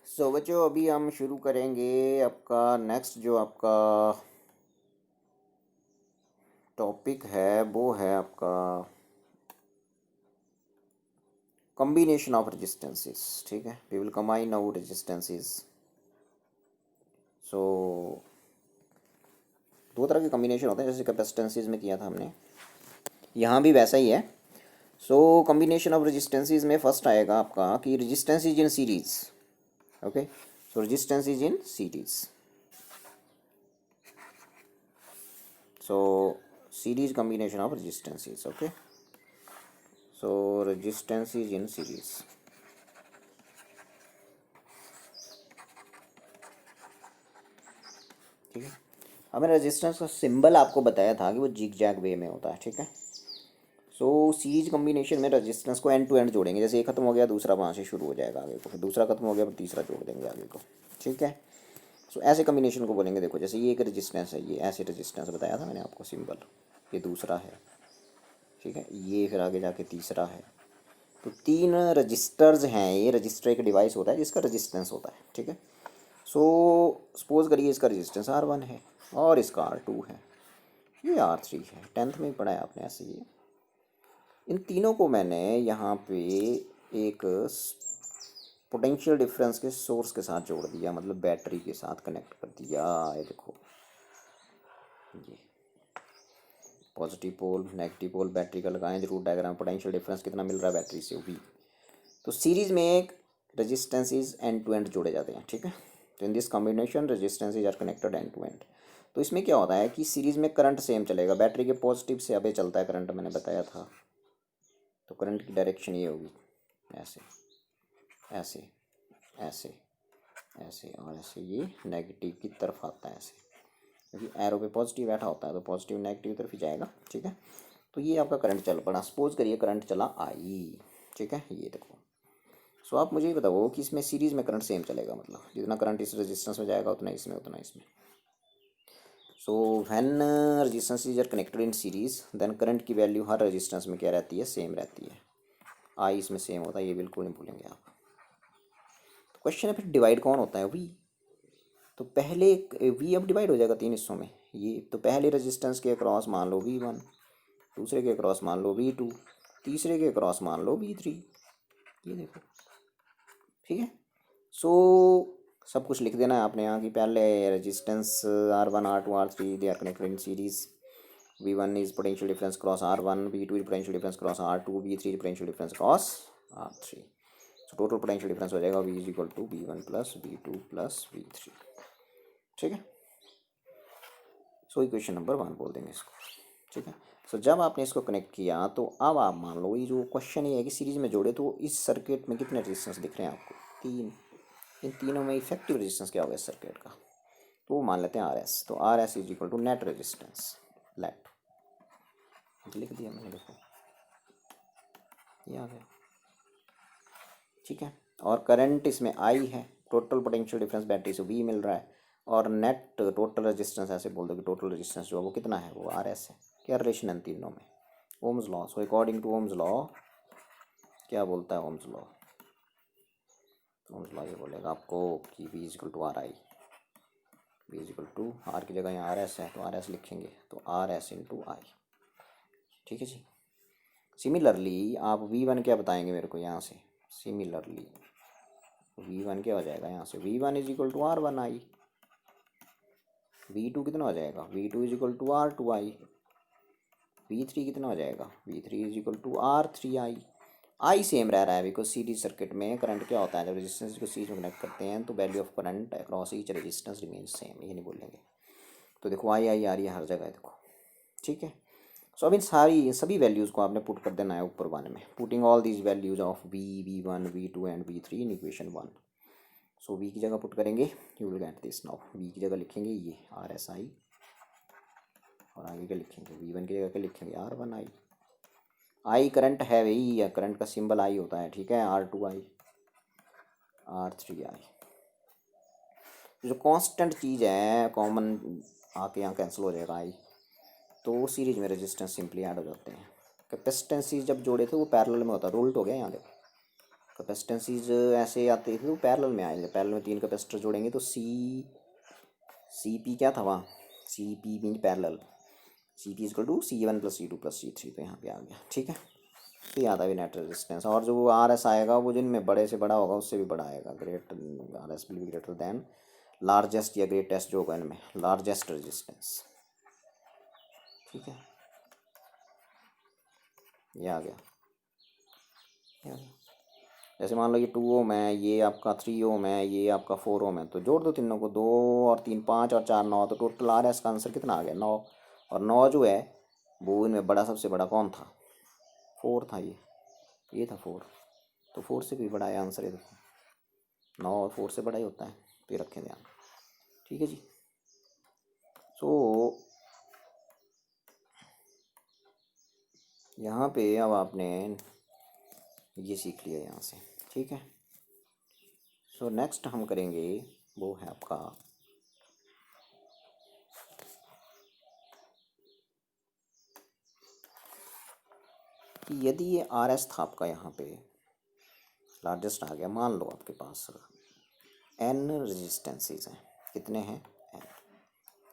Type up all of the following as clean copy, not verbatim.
सो बच्चों अभी हम शुरू करेंगे आपका नेक्स्ट जो आपका टॉपिक है वो है आपका कॉम्बिनेशन ऑफ रेजिस्टेंसेस। ठीक है, we will combine now resistances. So दो तरह के कॉम्बिनेशन होते हैं, जैसे कैपेसिटेंसेस में किया था हमने, यहाँ भी वैसा ही है। सो कॉम्बिनेशन ऑफ रेजिस्टेंसेस में फर्स्ट आएगा आपका कि resistance is in series. Okay, so resistance is in series. So series combination of resistances. Okay, so resistance is in series. ठीक है, अब मैंने रेजिस्टेंस का सिंबल आपको बताया था कि वो जिग जैग वे में होता है। ठीक है, सो सीरीज कॉम्बिनेशन में रेजिस्टेंस को एंड टू एंड जोड़ेंगे, जैसे एक खत्म हो गया दूसरा वहाँ से शुरू हो जाएगा आगे को, फिर दूसरा खत्म हो गया फिर तीसरा जोड़ देंगे आगे को। ठीक है, सो ऐसे कॉम्बिनेशन को बोलेंगे। देखो जैसे ये एक रेजिस्टेंस है, ये ऐसे रेजिस्टेंस बताया था मैंने आपको सिंबल, ये दूसरा है। ठीक है, ये फिर आगे जाके तीसरा है। तो तीन रजिस्टर्स हैं, ये रजिस्टर एक डिवाइस होता है जिसका रजिस्टेंस होता है। ठीक है, सो सपोज करिए इसका रजिस्टेंस R1 है और इसका R2 है, ये R3 है। 10th में ही पढ़ा है आपने ऐसे। ये इन तीनों को मैंने यहाँ पे एक पोटेंशियल डिफरेंस के सोर्स के साथ जोड़ दिया, मतलब बैटरी के साथ कनेक्ट कर दिया। ये देखो, ये positive pole negative pole battery का लगाएं जरूर डायग्राम। पोटेंशियल डिफरेंस कितना मिल रहा है बैटरी से, V। तो सीरीज में एक रजिस्टेंसेज एंड टू एंड जोड़े जाते हैं। ठीक है, तो in this combination resistances are connected end to end. तो इसमें क्या होता है कि सीरीज में करंट सेम चलेगा, बैटरी के पॉजिटिव से अबे चलता है करंट, मैंने बताया था। तो करंट की डायरेक्शन ये होगी, ऐसे ऐसे ऐसे ऐसे और ऐसे। ये नेगेटिव की तरफ आता है ऐसे, क्योंकि एरो पे पॉजिटिव बैठा होता है तो पॉजिटिव नेगेटिव की तरफ ही जाएगा। ठीक है, तो ये आपका करंट चल पड़ा। सपोज करिए करंट चला I। ठीक है, ये देखो। सो आप मुझे ये बताओ कि इसमें सीरीज़ में करंट सेम चलेगा, मतलब जितना करंट इस रेजिस्टेंस में जाएगा उतना इसमें उतना इसमें। So when resistance are connected in series then current की वैल्यू हर रेजिस्टेंस में क्या रहती है, सेम रहती है। I इसमें सेम होता है, ये बिल्कुल नहीं भूलेंगे आप। तो क्वेश्चन है फिर डिवाइड कौन होता है, V। तो पहले V अब डिवाइड हो जाएगा तीन हिस्सों में। ये तो पहले रेजिस्टेंस के अक्रॉस मान लो V1, दूसरे के अक्रॉस मान लो V2, तीसरे के अक्रॉस मान लो V3। ये देखो, ठीक है। सो सब कुछ लिख देना है आपने यहाँ की। पहले resistance R1 R2 R3 they are connected in series. V1 is potential difference cross R1, V2 is potential difference cross R2, V3 is potential difference cross R3। So total potential difference हो जाएगा V is equal to V1 plus V2 plus V3। ठीक है, so equation number 1 बोल देंगे इसको। ठीक है, सो जब आपने इसको कनेक्ट किया तो अब आप मान लो ये जो क्वेश्चन ये है कि सीरीज में जोड़े तो इस सर्किट में कितने रेजिस्टेंस दिख रहे हैं आपको, 3। इन तीनों में इफेक्टिव रेजिस्टेंस क्या होगा इस सर्किट का, तो वो मान लेते हैं RS। तो RS is equal to net resistance, लेट लिख दिया मैंने, देखो ये आ गया। ठीक है, और करंट इसमें I है, टोटल पोटेंशियल डिफरेंस बैटरी से V मिल रहा है, और नेट टोटल रेजिस्टेंस ऐसे बोल दो कि टोटल रेजिस्टेंस जो है वो कितना है, वो RS है। क्या रिलेशन है इन तीनों में, Ohm's law. So according to Ohm's law क्या बोलता है ओम्स लॉ, ओम्स लॉ ये बोलेगा आपको कि V is equal to RI। V is equal to R की जगह यहाँ RS है तो RS लिखेंगे, तो RS इंटू I। ठीक है जी। सिमिलरली आप V1 क्या बताएंगे मेरे को यहाँ से, सिमिलरली V1 क्या हो जाएगा यहाँ से, V1 is equal to R1I। V2 कितना हो जाएगा, V2 is equal to R2I। V3 कितना हो जाएगा, V3 is equal to R3I। I same रह रहा है बिकॉज सीरीज सर्किट में करंट क्या होता है, जब रेजिस्टेंस को सीरीज में कनेक्ट करते हैं तो value of current across each resistance remains same, ये नहीं बोलेंगे। तो देखो I आ रही है हर जगह, देखो। ठीक है, सो अब इन सभी वैल्यूज़ को आपने पुट कर देना है ऊपर 1 में, putting all these values of V1 V2 and V3 in equation 1। So V की जगह पुट करेंगे, you will get this now. V की जगह लिखेंगे ये RSI, और आगे क्या लिखेंगे, V1 की जगह क्या लिखेंगे, R1I। I करंट है वही, या करंट का सिंबल I होता है। ठीक है, R2I R3I। जो कांस्टेंट चीज़ है कॉमन आके यहाँ कैंसिल हो जाएगा I, तो सीरीज में रेजिस्टेंस सिंपली ऐड हो जाते हैं। कैपेसिटेंस जब जोड़े थे वो पैरेलल में होता है, उल्ट हो गया यहाँ देखो, कैपेसिटेंसीज ऐसे आते थे तो पैरेलल में आएंगे, पैरेलल में 3 कैपेसिटर जोड़ेंगे तो सी पी क्या था वहाँ, C P mean parallel, C P is equal to C1 + C2 + C3, तो यहाँ पे आ गया। ठीक है, तो यहाँ था भी नेट रेजिस्टेंस। और जो आर एस आएगा वो जिनमें बड़े से बड़ा होगा उससे भी बड़ा आएगा, great R S will be greater than largest या ग्रेटेस्ट जो होगा इनमें लार्जेस्ट रेजिस्टेंस। ठीक है, ये आ गया, ये आ गया। जैसे मान लो ये 2 ओम है, ये आपका 3 ओम है, ये आपका 4 ओम है, तो जोड़ दो तीनों को, 2 और 3 5 और 4 9, तो टोटल आर एस का आंसर कितना आ गया 9। और 9 जो है वो इनमें बड़ा, सबसे बड़ा कौन था, 4 था, ये था 4, तो 4 से भी बड़ा है आंसर, ये देखो 9 और 4 से बड़ा ही होता है, तो ये रखें ध्यान। ठीक है जी, सो यहाँ पे अब आपने ये सीख लिया यहाँ से। ठीक है, सो नेक्स्ट हम करेंगे वो है आपका कि यदि ये आर एस था आपका, यहाँ पे लार्जेस्ट आ गया, मान लो आपके पास एन रजिस्टेंसीज हैं, कितने हैं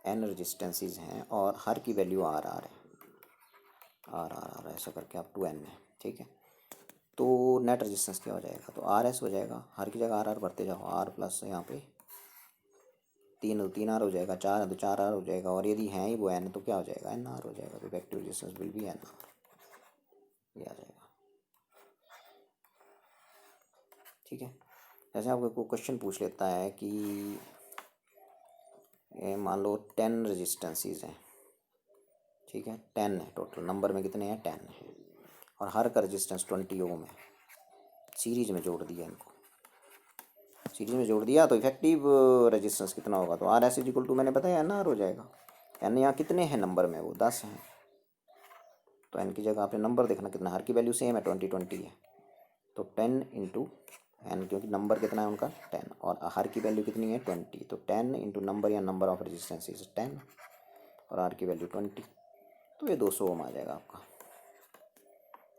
एन रजिस्टेंसीज हैं, और हर की वैल्यू आर आर है, आर ऐसा करके आप 2n है। ठीक है, तो नेट रेजिस्टेंस क्या हो जाएगा, तो आर एस हो जाएगा, हर की जगह आर भरते जाओ, आर प्लस यहाँ पे 3 आर हो जाएगा, 4 है तो 4 आर हो जाएगा, और यदि है ही वो एन तो क्या हो जाएगा एन आर हो जाएगा, तो effective resistance will be n R, ये आ जाएगा। ठीक है, जैसे आपको क्वेश्चन पूछ लेता है कि मान लो 10 रजिस्टेंसीज हैं। ठीक है, 10 है टोटल, नंबर में कितने हैं 10 है, और हर का रजिस्टेंस 20 ओम है, सीरीज में जोड़ दिया इनको, सीरीज में जोड़ दिया तो इफेक्टिव रेजिस्टेंस कितना होगा, तो आर एस इक्वल टू मैंने बताया एन आर हो जाएगा। एन यहाँ कितने हैं नंबर में, वो 10 हैं, तो एन की जगह आपने नंबर देखना कितना, हर की वैल्यू सेम है 20 है, तो 10 इंटू एन, क्योंकि नंबर कितना है उनका 10, और हर की वैल्यू कितनी है 20, तो 10 इंटू नंबर या नंबर ऑफ रेजिस्टेंस इज 10, और आर की वैल्यू 20, तो ये 200 ओम आ जाएगा आपका।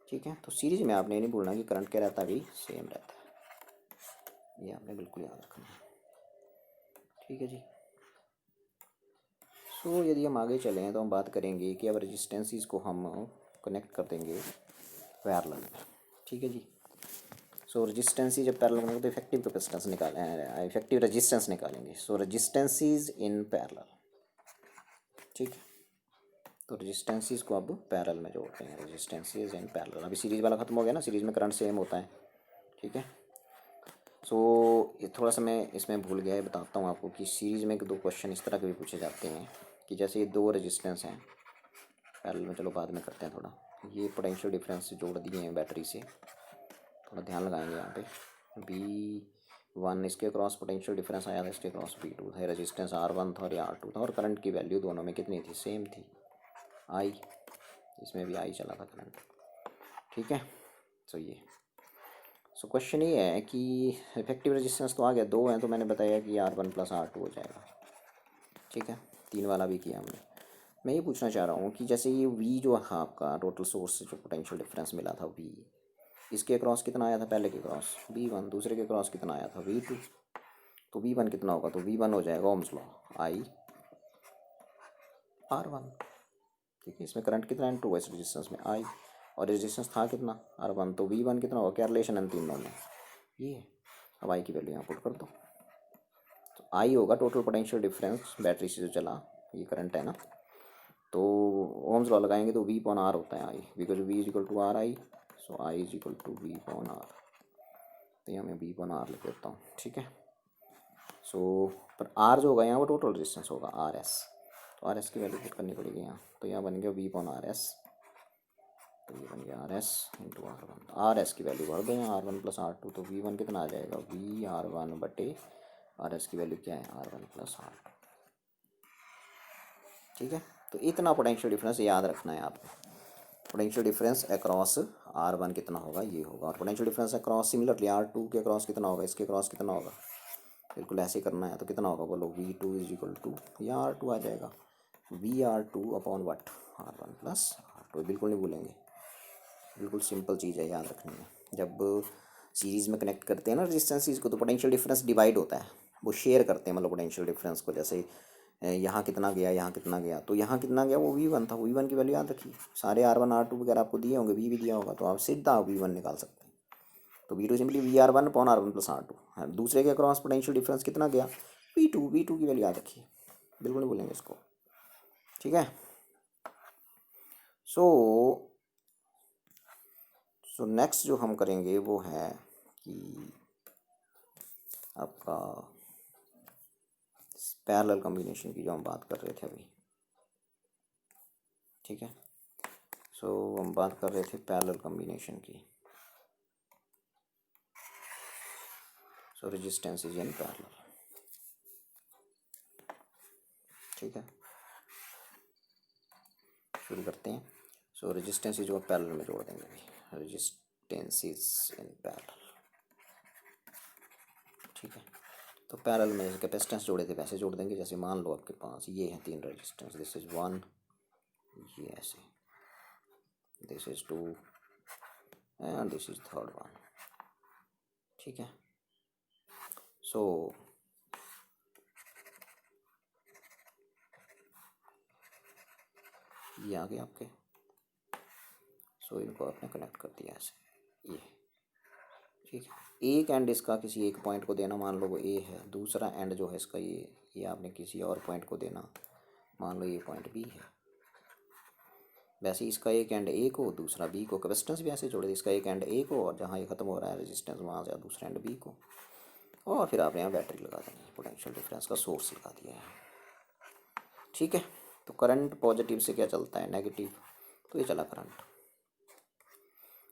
ठीक है, तो सीरीज में आपने ये नहीं भूलना कि करंट क्या रहता है, भी सेम रहता है, ये आपने बिल्कुल याद रखना है। ठीक है जी, सो यदि हम आगे चलें तो हम बात करेंगे कि अब रेजिस्टेंसीज को हम कनेक्ट कर देंगे पैरेलल में। ठीक है जी, सो रेजिस्टेंसी जब पैरेलल करेंगे तो इफेक्टिव कैपेसिटेंस निकालें, इफेक्टिव रेजिस्टेंस निकालेंगे, सो रेजिस्टेंसीज इन पैरेलल। ठीक है, तो रेजिस्टेंसीज को अब पैरेलल में जोड़ते हैं, रेजिस्टेंसीज इन पैरेलल। अभी सीरीज वाला खत्म हो गया ना, सीरीज में करंट सेम होता है। ठीक है, सो ये थोड़ा सा मैं इसमें भूल गया है, बताता हूँ आपको कि सीरीज़ में 2 क्वेश्चन इस तरह के भी पूछे जाते हैं कि जैसे ये 2 रेजिस्टेंस हैं पैरेलल में, चलो बाद में करते हैं थोड़ा, ये पोटेंशियल डिफरेंस जोड़ दिए हैं बैटरी से, थोड़ा ध्यान लगाएंगे यहाँ पे। B1 इसके क्रॉस पोटेंशियल डिफरेंस आया था, इसके क्रॉस B2 था, रेजिस्टेंस R1 था और ये R2 था, और करंट की वैल्यू दोनों में कितनी थी, सेम थी, I, इसमें भी I चला था करंट। ठीक है, सो ये सो क्वेश्चन ये है कि इफेक्टिव रेजिस्टेंस तो आ गया, 2 हैं, तो मैंने बताया कि R1 + R2 हो जाएगा। ठीक है, 3 वाला भी किया हमने। मैं ये पूछना चाह रहा हूँ कि जैसे ये V जो है आपका टोटल सोर्स से जो पोटेंशियल डिफरेंस मिला था V, इसके क्रॉस कितना आया था, पहले के क्रॉस V1, दूसरे के क्रॉस कितना आया था V2, तो V1 कितना होगा, तो V1 हो जाएगा ओम्स लॉ I R1। ठीक है, इसमें करंट कितना इनटू इस रेजिस्टेंस में I, और रेजिस्टेंस था कितना R1, तो V1 कितना होगा, क्या रिलेशन है तीनों में, ये। अब I की वैल्यू यहाँ पुट कर दो, तो I होगा टोटल पोटेंशियल डिफरेंस बैटरी से जो चला, ये करंट है ना, तो ओम्स लॉ लगाएंगे तो V/R होता है I, because V is equal to RI, so I is equal to V/R, तो यहाँ मैं V/R लिख देता हूँ। ठीक है, सो पर R जो होगा यहाँ वो टोटल रेजिस्टेंस होगा RS, तो RS की वैल्यू पुट करनी पड़ेगी यहाँ, तो यहाँ बन गया V/RS, तो ये बन गया RS इंटू R1, RS की वैल्यू भर दो यहाँ, R1 + R2, तो V1 कितना आ जाएगा, VR1 बटे RS की वैल्यू क्या है, R1 + R2। ठीक है, तो इतना पोटेंशियल डिफरेंस याद रखना है आपको, पोटेंशियल डिफरेंस अक्रॉस R1 कितना होगा, ये होगा, और potential difference across similarly R2 के अक्रॉस कितना होगा, इसके अक्रॉस कितना होगा, बिल्कुल ऐसे करना है, तो कितना होगा बोलो, V2 इज इक्वल टू, यहाँ R2 आ जाएगा, VR2 upon what, R1 + R2, बिल्कुल नहीं भूलेंगे, बिल्कुल सिंपल चीज़ है, याद रखनी है। जब सीरीज़ में कनेक्ट करते हैं ना रेजिस्टेंसेस को, तो पोटेंशियल डिफरेंस डिवाइड होता है, वो शेयर करते हैं मतलब पोटेंशियल डिफरेंस को। जैसे यहाँ कितना गया, यहाँ कितना गया, तो यहाँ कितना गया वो V1 था, V1 की वैल्यू याद रखिए। सारे R1 R2 वगैरह आपको दिए होंगे, V भी दिया होगा, तो आप सीधा V1 निकाल सकते हैं। तो V2 simply VR1 upon R1 plus R2। दूसरे के अक्रॉस पोटेंशियल डिफरेंस कितना गया, V2 की वैल्यू याद रखिए, बिल्कुल नहीं भूलेंगे इसको, ठीक है। सो नेक्स्ट जो हम करेंगे वो है कि आपका पैरेलल कॉम्बिनेशन की जो हम बात कर रहे थे अभी, ठीक है। सो हम बात कर रहे थे पैरेलल कॉम्बिनेशन की। सो रेजिस्टेंस इज इन पैरेलल, ठीक है। शुरू करते हैं। सो रेजिस्टेंस जो पैरेलल में जोड़ देंगे अभी, रेजिस्टेंस इज इन पैरेलल, ठीक है। तो पैरेलल में कैपेसिटेंस जोड़े थे वैसे जोड़ देंगे। जैसे मान लो आपके पास ये है 3 रेजिस्टेंस, दिस इज 1, ये ऐसे, this is 2 and this is third one, ठीक है। सो ये आ गए आपके। सो इनको आपने कनेक्ट कर दिया ऐसे, ये, ठीक है। एक एंड इसका किसी एक पॉइंट को देना, मान लो वो ए है, दूसरा एंड जो है इसका ये आपने किसी और पॉइंट को देना, मान लो ये पॉइंट बी है। वैसे इसका एक एंड ए को, दूसरा बी को। कैपेसिटेंस भी ऐसे जोड़े, इसका एक एंड ए को और जहाँ ये ख़त्म हो रहा है रेजिस्टेंस वहाँ से दूसरा एंड बी को, और फिर आपने यहाँ बैटरी लगा देनी है, पोटेंशियल डिफरेंस का सोर्स लगा दिया है, ठीक है। तो करंट पॉजिटिव से क्या चलता है, नेगेटिव, तो ये चला करंट।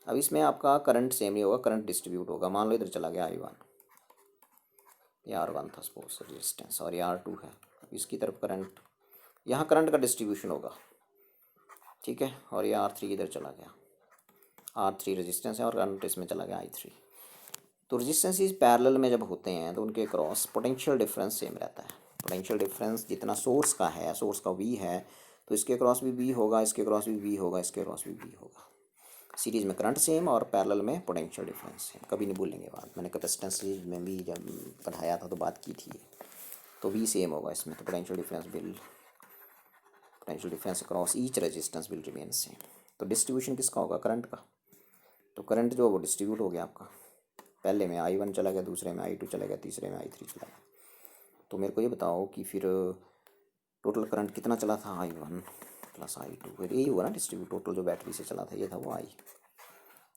अब इसमें आपका करंट सेम नहीं होगा, करंट डिस्ट्रीब्यूट होगा। मान लो इधर चला गया I1, ये R1 था सपोज रेजिस्टेंस, और ये R2 है। इसकी तरफ करंट, यहाँ करंट का डिस्ट्रीब्यूशन होगा, ठीक है। और ये R3 इधर चला गया, R3 रेजिस्टेंस है और करंट इसमें चला गया I3। तो रेजिस्टेंसेस पैरेलल में जब होते हैं तो उनके क्रॉस पोटेंशियल डिफरेंस सेम रहता है। पोटेंशियल डिफरेंस जितना सोर्स का है, सोर्स का V है, तो इसके क्रॉस भी V होगा, इसके क्रॉस भी V होगा, इसके क्रॉस भी V होगा। सीरीज में करंट सेम और पैरेलल में पोटेंशियल डिफरेंस सेम, कभी नहीं भूलेंगे बात। मैंने कैपेसिटेंस सीरीज में भी जब पढ़ाया था तो बात की थी। तो V सेम होगा इसमें, तो potential difference across each resistance will remain same. तो डिस्ट्रीब्यूशन किसका होगा, करंट का। तो करंट जो वो डिस्ट्रीब्यूट हो गया आपका, पहले में I1 चला गया, दूसरे में I2 चला गया, तीसरे में I3 चला गया। तो मेरे को ये बताओ कि फिर टोटल करंट कितना चला था, I1 प्लस I2, फिर यही हुआ ना डिस्ट्रीब्यूट। टोटल जो बैटरी से चला था ये था वो I,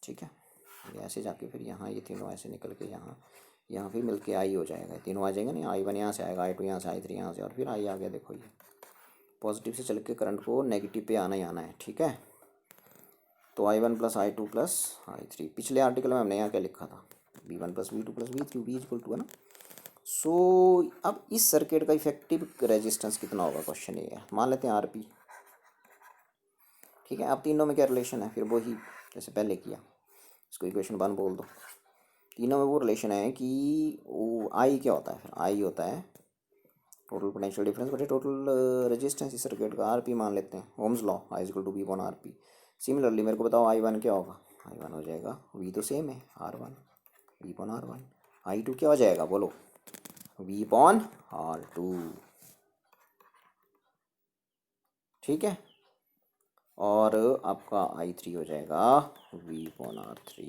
ठीक है। ये ऐसे जाके फिर यहाँ ये तीनों ऐसे निकल के यहाँ फिर मिल के I हो जाएगा, तीनों आ जाएंगे नहीं, I1 यहाँ से आएगा, I2 यहाँ से, I3 यहाँ से, और फिर I आ गया। देखो ये पॉजिटिव से चल के करंट को नेगेटिव पे आना ही आना है, ठीक है। तो I1 plus I2 plus I3, पिछले आर्टिकल में हमने यहाँ क्या लिखा था, V1 plus V2 plus V3, V equal to है ना। सो अब इस सर्किट का इफेक्टिव रेजिस्टेंस कितना होगा, क्वेश्चन ये है। मान लेते हैं RP, ठीक है। अब तीनों में क्या रिलेशन है, फिर वही जैसे पहले किया, इसको इक्वेशन 1 बोल दो। तीनों में वो रिलेशन है कि वो I क्या होता है, फिर I होता है टोटल पोटेंशियल डिफरेंस बटे टोटल रेजिस्टेंस इस सर्किट का। RP मान लेते हैं, Ohm's law, I equal to V upon RP। Similarly मेरे को बताओ I1 क्या होगा, I1 हो जाएगा, V तो सेम है R1, V upon R1। I2 क्या हो जाएगा बोलो, V अपॉन R2, ठीक है। और आपका I3 हो जाएगा V अपॉन R3।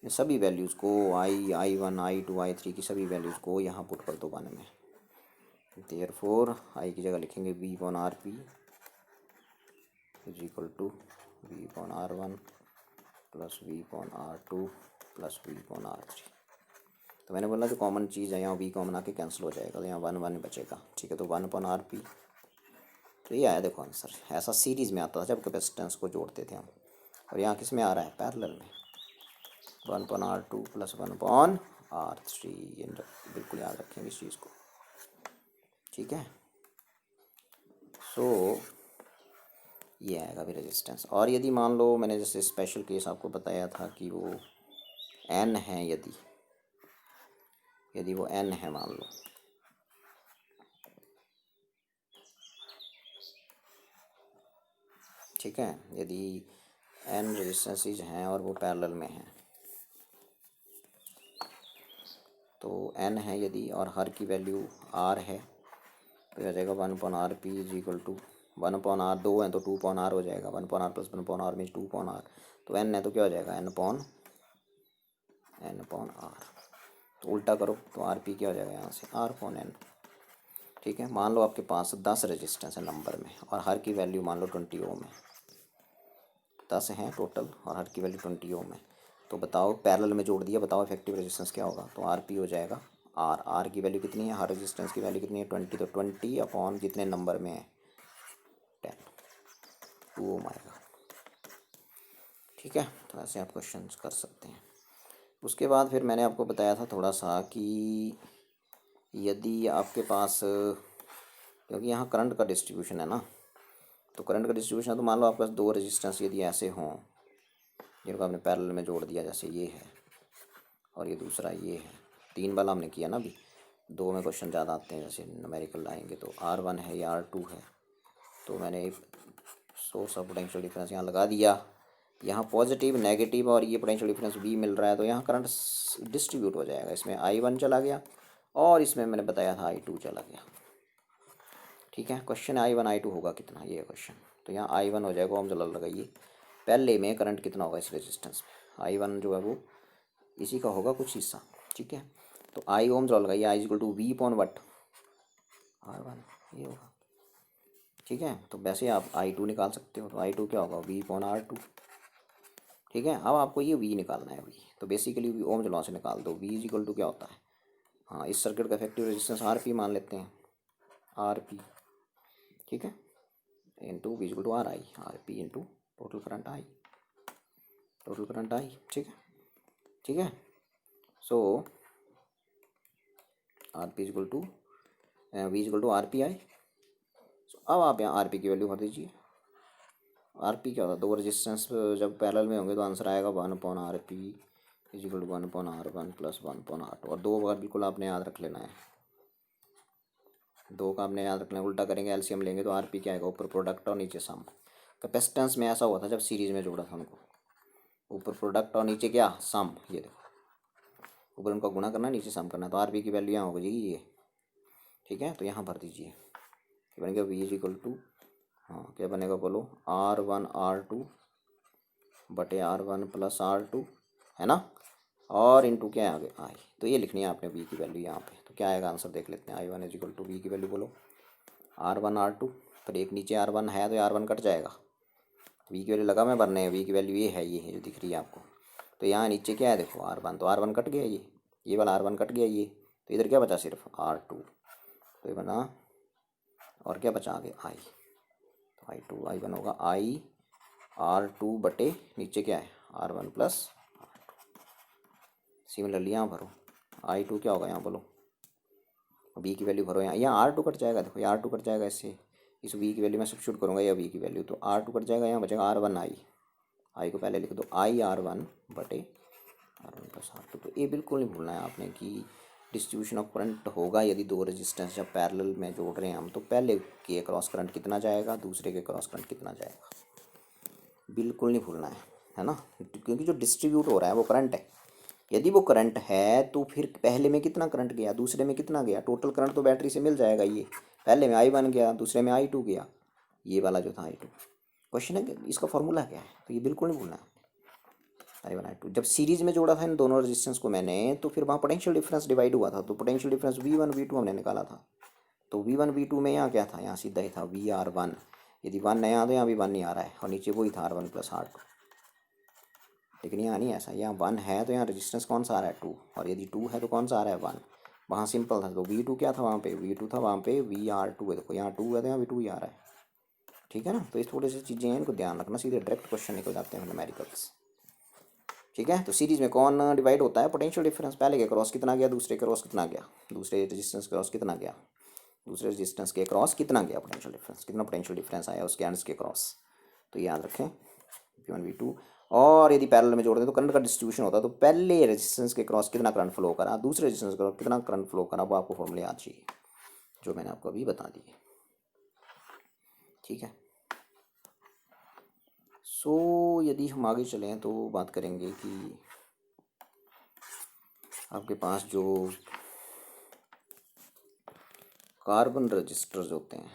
ये सभी वैल्यूज़ को I1 I2 I3 की सभी वैल्यूज़ को यहाँ पुट कर दो 1 में। देयरफॉर I की जगह लिखेंगे V upon RP is equal to V upon R1 plus V upon R2 plus V upon R3। तो मैंने बोला जो कॉमन चीज़ है यहाँ V कॉमन आके कैंसिल हो जाएगा, तो यहाँ 1 1 बचेगा, ठीक है। तो 1 अपॉन RP, तो ये आया देखो आंसर। ऐसा सीरीज़ में आता था जब कैपेसिटेंस को जोड़ते थे हम, और यहाँ किस में आ रहा है, पैरेलल में। 1 upon R2 plus 1 upon R3, बिल्कुल याद रखेंगे इस चीज़ को, ठीक है। सो ये आएगा भी रेजिस्टेंस। और यदि मान लो मैंने जैसे स्पेशल केस आपको बताया था कि वो N है, यदि वो N है मान लो, ठीक है, यदि N रेजिस्टेंसेस हैं और वो पैरेलल में हैं, तो n है यदि और हर की वैल्यू r है तो आ जाएगा 1/r/p is equal to 1/r, 2 है तो 2/r हो जाएगा, 1/r plus 1/r means 2/r, तो n है तो क्या हो जाएगा n/r। तो उल्टा करो तो rp क्या हो जाएगा यहाँ से r/n। ठीक है, मान लो आपके पास 10 रेजिस्टेंस है नंबर में और हर की वैल्यू मान लो 20 ओम है, 10 हैं टोटल और हर की वैल्यू 20 ओम है। तो बताओ पैरेलल में जोड़ दिया, बताओ इफेक्टिव रेजिस्टेंस क्या होगा। तो आर पी हो जाएगा आर की वैल्यू कितनी है, हर रेजिस्टेंस की वैल्यू कितनी है 20, तो 20 अपॉन जितने नंबर में है 10, 2 ओम आएगा। ठीक है, तो ऐसे आप क्वेश्चन कर सकते हैं। उसके बाद फिर मैंने आपको बताया था थोड़ा सा कि यदि आपके पास, क्योंकि यहाँ करंट का डिस्ट्रीब्यूशन है ना, तो करंट का डिस्ट्रीब्यूशन है तो मान लो आपके पास 2 रेजिस्टेंस यदि ऐसे हों जिनको आपने पैरेलल में जोड़ दिया, जैसे ये है और ये दूसरा ये है, 3 वाला हमने किया ना अभी, 2 में क्वेश्चन ज़्यादा आते हैं जैसे न्यूमेरिकल आएंगे। तो R1 है या R2 है, तो मैंने एक सोर्स ऑफ पोटेंशियल डिफरेंस यहाँ लगा दिया, यहाँ पॉजिटिव नेगेटिव और ये पोटेंशियल डिफरेंस V मिल रहा है, तो यहाँ करंट डिस्ट्रीब्यूट हो जाएगा। इसमें I1 चला गया और इसमें मैंने बताया था I2 चला गया। ठीक है, क्वेश्चन I1 I2 होगा कितना, ये क्वेश्चन। तो यहाँ I1 हो जाएगा, ओम जला लगाइए, पहले में करंट कितना होगा इस रेजिस्टेंस में, I1 जो है वो इसी का होगा कुछ हिस्सा। ठीक है, तो आई ओम लॉ लगाइए, I equal to V upon what R1, ये होगा। ठीक है, तो वैसे आप I2 निकाल सकते हो, तो I2 क्या होगा V अपॉन R2। ठीक है, अब आपको ये V निकालना है, V तो बेसिकली ओम लॉ से निकाल दो, V इज इक्वल टू क्या होता है, हाँ इस सर्किट का इफेक्टिव रेजिस्टेंस RP मान लेते हैं, RP। ठीक है, into V equal to RI, RP into total current I, total current I। ठीक है, ठीक है, so RP equal to V equal to RPI। अब आप यहाँ RP की वैल्यू भर दीजिए। RP क्या होता है, 2 रेजिस्टेंस जब पैरेलल में होंगे तो आंसर आएगा 1/RP is equal to 1/R1 plus 1/R2, और 2 बार बिल्कुल आपने याद रख लेना है, 2 का आपने याद रखना है, उल्टा करेंगे एलसीएम लेंगे तो RP क्या आएगा, ऊपर प्रोडक्ट और नीचे सम। कैपेसिटेंस में ऐसा हुआ था जब सीरीज में जोड़ा था उनको, ऊपर प्रोडक्ट और नीचे क्या सम, ये देखो ऊपर उनका गुणा करना नीचे सम करना, तो RP की वैल्यू यहाँ हो जाएगी ये। ठीक है, तो यहाँ भर दीजिए, बन गया V इज इक्वल टू, हाँ क्या बनेगा बोलो, R1R2 बटे R1 प्लस R2 है ना, और इंटू क्या आगे आई, तो ये लिखनी है आपने V की वैल्यू यहाँ पे। तो क्या आएगा आंसर देख लेते हैं, I1 is equal to V की वैल्यू बोलो R1R2, फिर एक नीचे R1 है तो R1 कट जाएगा, V की वैल्यू लगा मैं भरने हैं, V की वैल्यू ये है, ये है जो दिख रही है आपको। तो यहाँ नीचे क्या है देखो R1, तो R1 कट गया, ये वाला R1 कट गया, ये तो इधर क्या बचा सिर्फ R2, तो ये बना, और क्या बचा आगे I, तो I2 I1 होगा R2 बटे नीचे क्या है R1 प्लस R2। सिमिलरली यहाँ भरो I2 क्या होगा, यहाँ बोलो V की वैल्यू भरो, यहाँ R2 कट जाएगा, देखो यहाँ R2 कट जाएगा, इससे इस V की वैल्यू में सब्स्टिट्यूट करूँगा या V की वैल्यू, तो R2 कट जाएगा, यहाँ बचेगा R1 I को पहले लिख दो IR1 बटे R1 प्लस R2। तो ये बिल्कुल नहीं भूलना है आपने कि डिस्ट्रीब्यूशन ऑफ करंट होगा यदि 2 रेजिस्टेंस जब पैरेलल में जोड़ रहे हैं हम, तो पहले के क्रॉस करंट कितना जाएगा, दूसरे के क्रॉस करंट कितना जाएगा, बिल्कुल नहीं भूलना है ना, क्योंकि जो डिस्ट्रीब्यूट हो रहा है वो करंट है। यदि वो करंट है तो फिर पहले में कितना करंट गया, दूसरे में कितना गया, टोटल करंट तो बैटरी से मिल जाएगा, ये पहले में I1 गया, दूसरे में I2 गया, ये वाला जो था I2। क्वेश्चन है कि इसका फॉर्मूला क्या है, तो ये बिल्कुल नहीं भूलना है। I1 I2 जब सीरीज में जोड़ा था इन दोनों रेजिस्टेंस को मैंने, तो फिर वहाँ पोटेंशियल डिफरेंस डिवाइड हुआ था, तो पोटेंशियल डिफरेंस V1 V2 हमने निकाला था, तो V1 V2 में यहाँ क्या था, यहाँ सीधा ही था VR1, यदि 1 नया आ तो यहाँ भी 1 नहीं आ रहा है, और नीचे वही था R1 प्लस R2, लेकिन यहाँ नहीं ऐसा, यहाँ 1 है तो यहाँ रेजिस्टेंस कौन सा आ रहा है 2, और यदि 2 है तो कौन सा आ रहा है 1, वहाँ सिंपल था, तो V2 क्या था वहाँ पे, V2 था वहाँ पे VR2 है, देखो यहाँ 2 है तो यहाँ भी 2 ही आ रहा है। ठीक है ना, तो इस थोड़ी सी चीज़ें हैं, इनको ध्यान रखना, सीधे डायरेक्ट क्वेश्चन निकल जाते हैं न्यूमेरिकल्स। ठीक है, तो सीरीज में कौन डिवाइड होता है, पोटेंशियल डिफरेंस, पहले के क्रॉस कितना गया, दूसरे के क्रॉस कितना गया, दूसरे रेजिस्टेंस क्रॉस कितना गया, दूसरे रेजिस्टेंस के क्रॉस कितना गया पोटेंशियल डिफरेंस, कितना पोटेंशियल डिफरेंस आया उसके एंड्स के क्रॉस, तो याद रखें V1 V2। और यदि पैरेलल में जोड़ते तो करंट का डिस्ट्रीब्यूशन होता है, तो पहले रेजिस्टेंस के क्रॉस कितना करंट फ्लो करा, दूसरे रेजिस्टेंस के क्रॉस कितना करंट फ्लो करा, वो आपको फॉर्मूले याद चाहिए जो मैंने आपको अभी बता दिए। ठीक है, सो यदि हम आगे चलें तो बात करेंगे कि आपके पास जो कार्बन रजिस्टर्स होते हैं,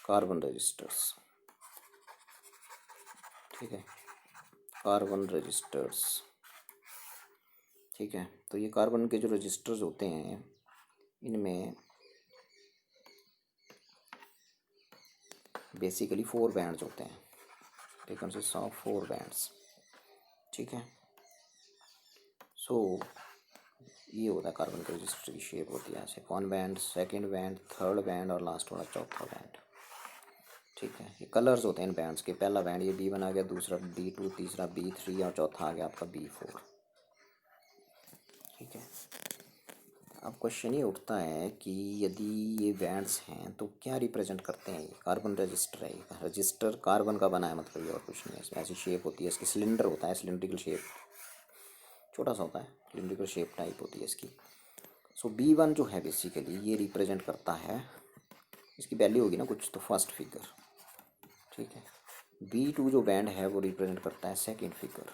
कार्बन रजिस्टर्स, ठीक है, कार्बन रजिस्टर्स, ठीक है। तो ये कार्बन के जो रजिस्टर्स होते हैं इनमें बेसिकली 4 बैंड्स होते हैं, दे कंसिस्ट ऑफ 4 बैंड्स, ठीक है। सो ये होता है कार्बन के रजिस्टर की शेप होती है ऐसे, 1 band, second band, third band और लास्ट वाला चौथा बैंड, ठीक है। ये कलर्स होते हैं इन बैंड्स के, पहला बैंड ये B1 आ गया, दूसरा B2, तीसरा B3 और चौथा आ गया आपका B4, ठीक है। अब क्वेश्चन ये उठता है कि यदि ये बैंड्स हैं तो क्या रिप्रेजेंट करते हैं, ये कार्बन रजिस्टर है, ये रजिस्टर कार्बन का बना है, मतलब ये और कुछ नहीं है। इसमें ऐसी शेप होती है इसकी, सिलेंडर होता है, सिलेंड्रिकल शेप, छोटा सा होता है, सिलेंड्रिकल शेप टाइप होती है इसकी। सो B1 जो है बेसिकली ये रिप्रेजेंट करता है, इसकी वैल्यू होगी ना कुछ, तो फर्स्ट फिगर, ठीक है। B2 जो बैंड है वो रिप्रेजेंट करता है सेकेंड फिगर,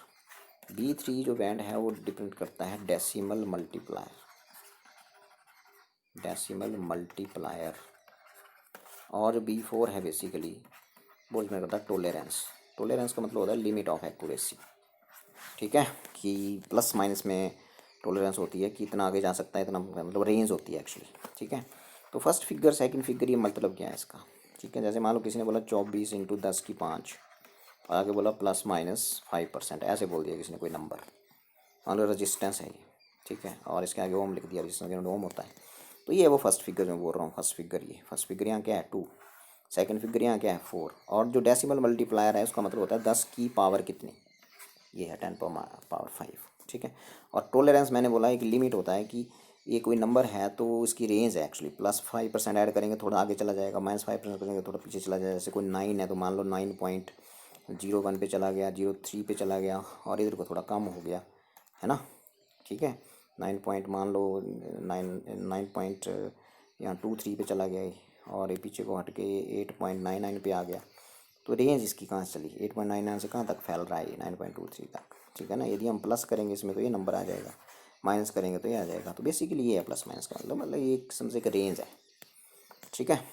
B3 जो बैंड है वो रिप्रेजेंट करता है डेसिमल मल्टीप्लायर, डेसिमल मल्टीप्लायर, और B4 है बेसिकली वो रिप्रेजेंट करता है टोलेरेंस, टोलेरेंस का मतलब होता है लिमिट ऑफ एक्यूरेसी, ठीक है, कि प्लस माइनस में टोलेरेंस होती है कि इतना आगे जा सकता है, इतना मतलब रेंज होती है एक्चुअली, ठीक है। तो फर्स्ट फिगर सेकंड फिगर ये मतलब क्या है इसका, ठीक है। जैसे मान लो किसी ने बोला 24 × 10⁵ और आगे बोला ±5%, ऐसे बोल दिया किसी ने कोई नंबर, मान लो रजिस्टेंस है ये, ठीक है, और इसके आगे ओम लिख दिया, रजिस्टेंस के ओम होता है, तो ये वो फर्स्ट फिगर में बोल रहा हूँ, फर्स्ट फिगर ये, फर्स्ट फिगर यहाँ क्या है 2, सेकंड फिगर यहाँ क्या है 4, और जो डेसिमल मल्टीप्लायर है उसका मतलब होता है 10 की पावर कितनी, ये है 10⁵, ठीक है। और टोलरेंस मैंने बोला एक लिमिट होता है कि ये कोई नंबर है तो इसकी रेंज है एक्चुअली, +5% ऐड करेंगे थोड़ा आगे चला जाएगा, -5% करेंगे थोड़ा पीछे चला जाएगा। जैसे कोई 9 है तो मान लो 9.01 पे चला गया, 03 पे चला गया, और इधर को थोड़ा कम हो गया, है ना, ठीक है। 9 पॉइंट मान लो 9 यहाँ 23 पे चला गया, और ये पीछे को हट के 8.99 पे आ गया, तो रेंज इसकी कहाँ से चली, 8.99 से कहाँ तक फैल रहा है ये 9.23 तक, ठीक है ना। यदि हम प्लस करेंगे इसमें तो ये नंबर आ जाएगा, माइनस करेंगे तो ये आ जाएगा, तो बेसिकली ये है प्लस माइनस का मतलब ये एक किस्म से एक रेंज है, ठीक है।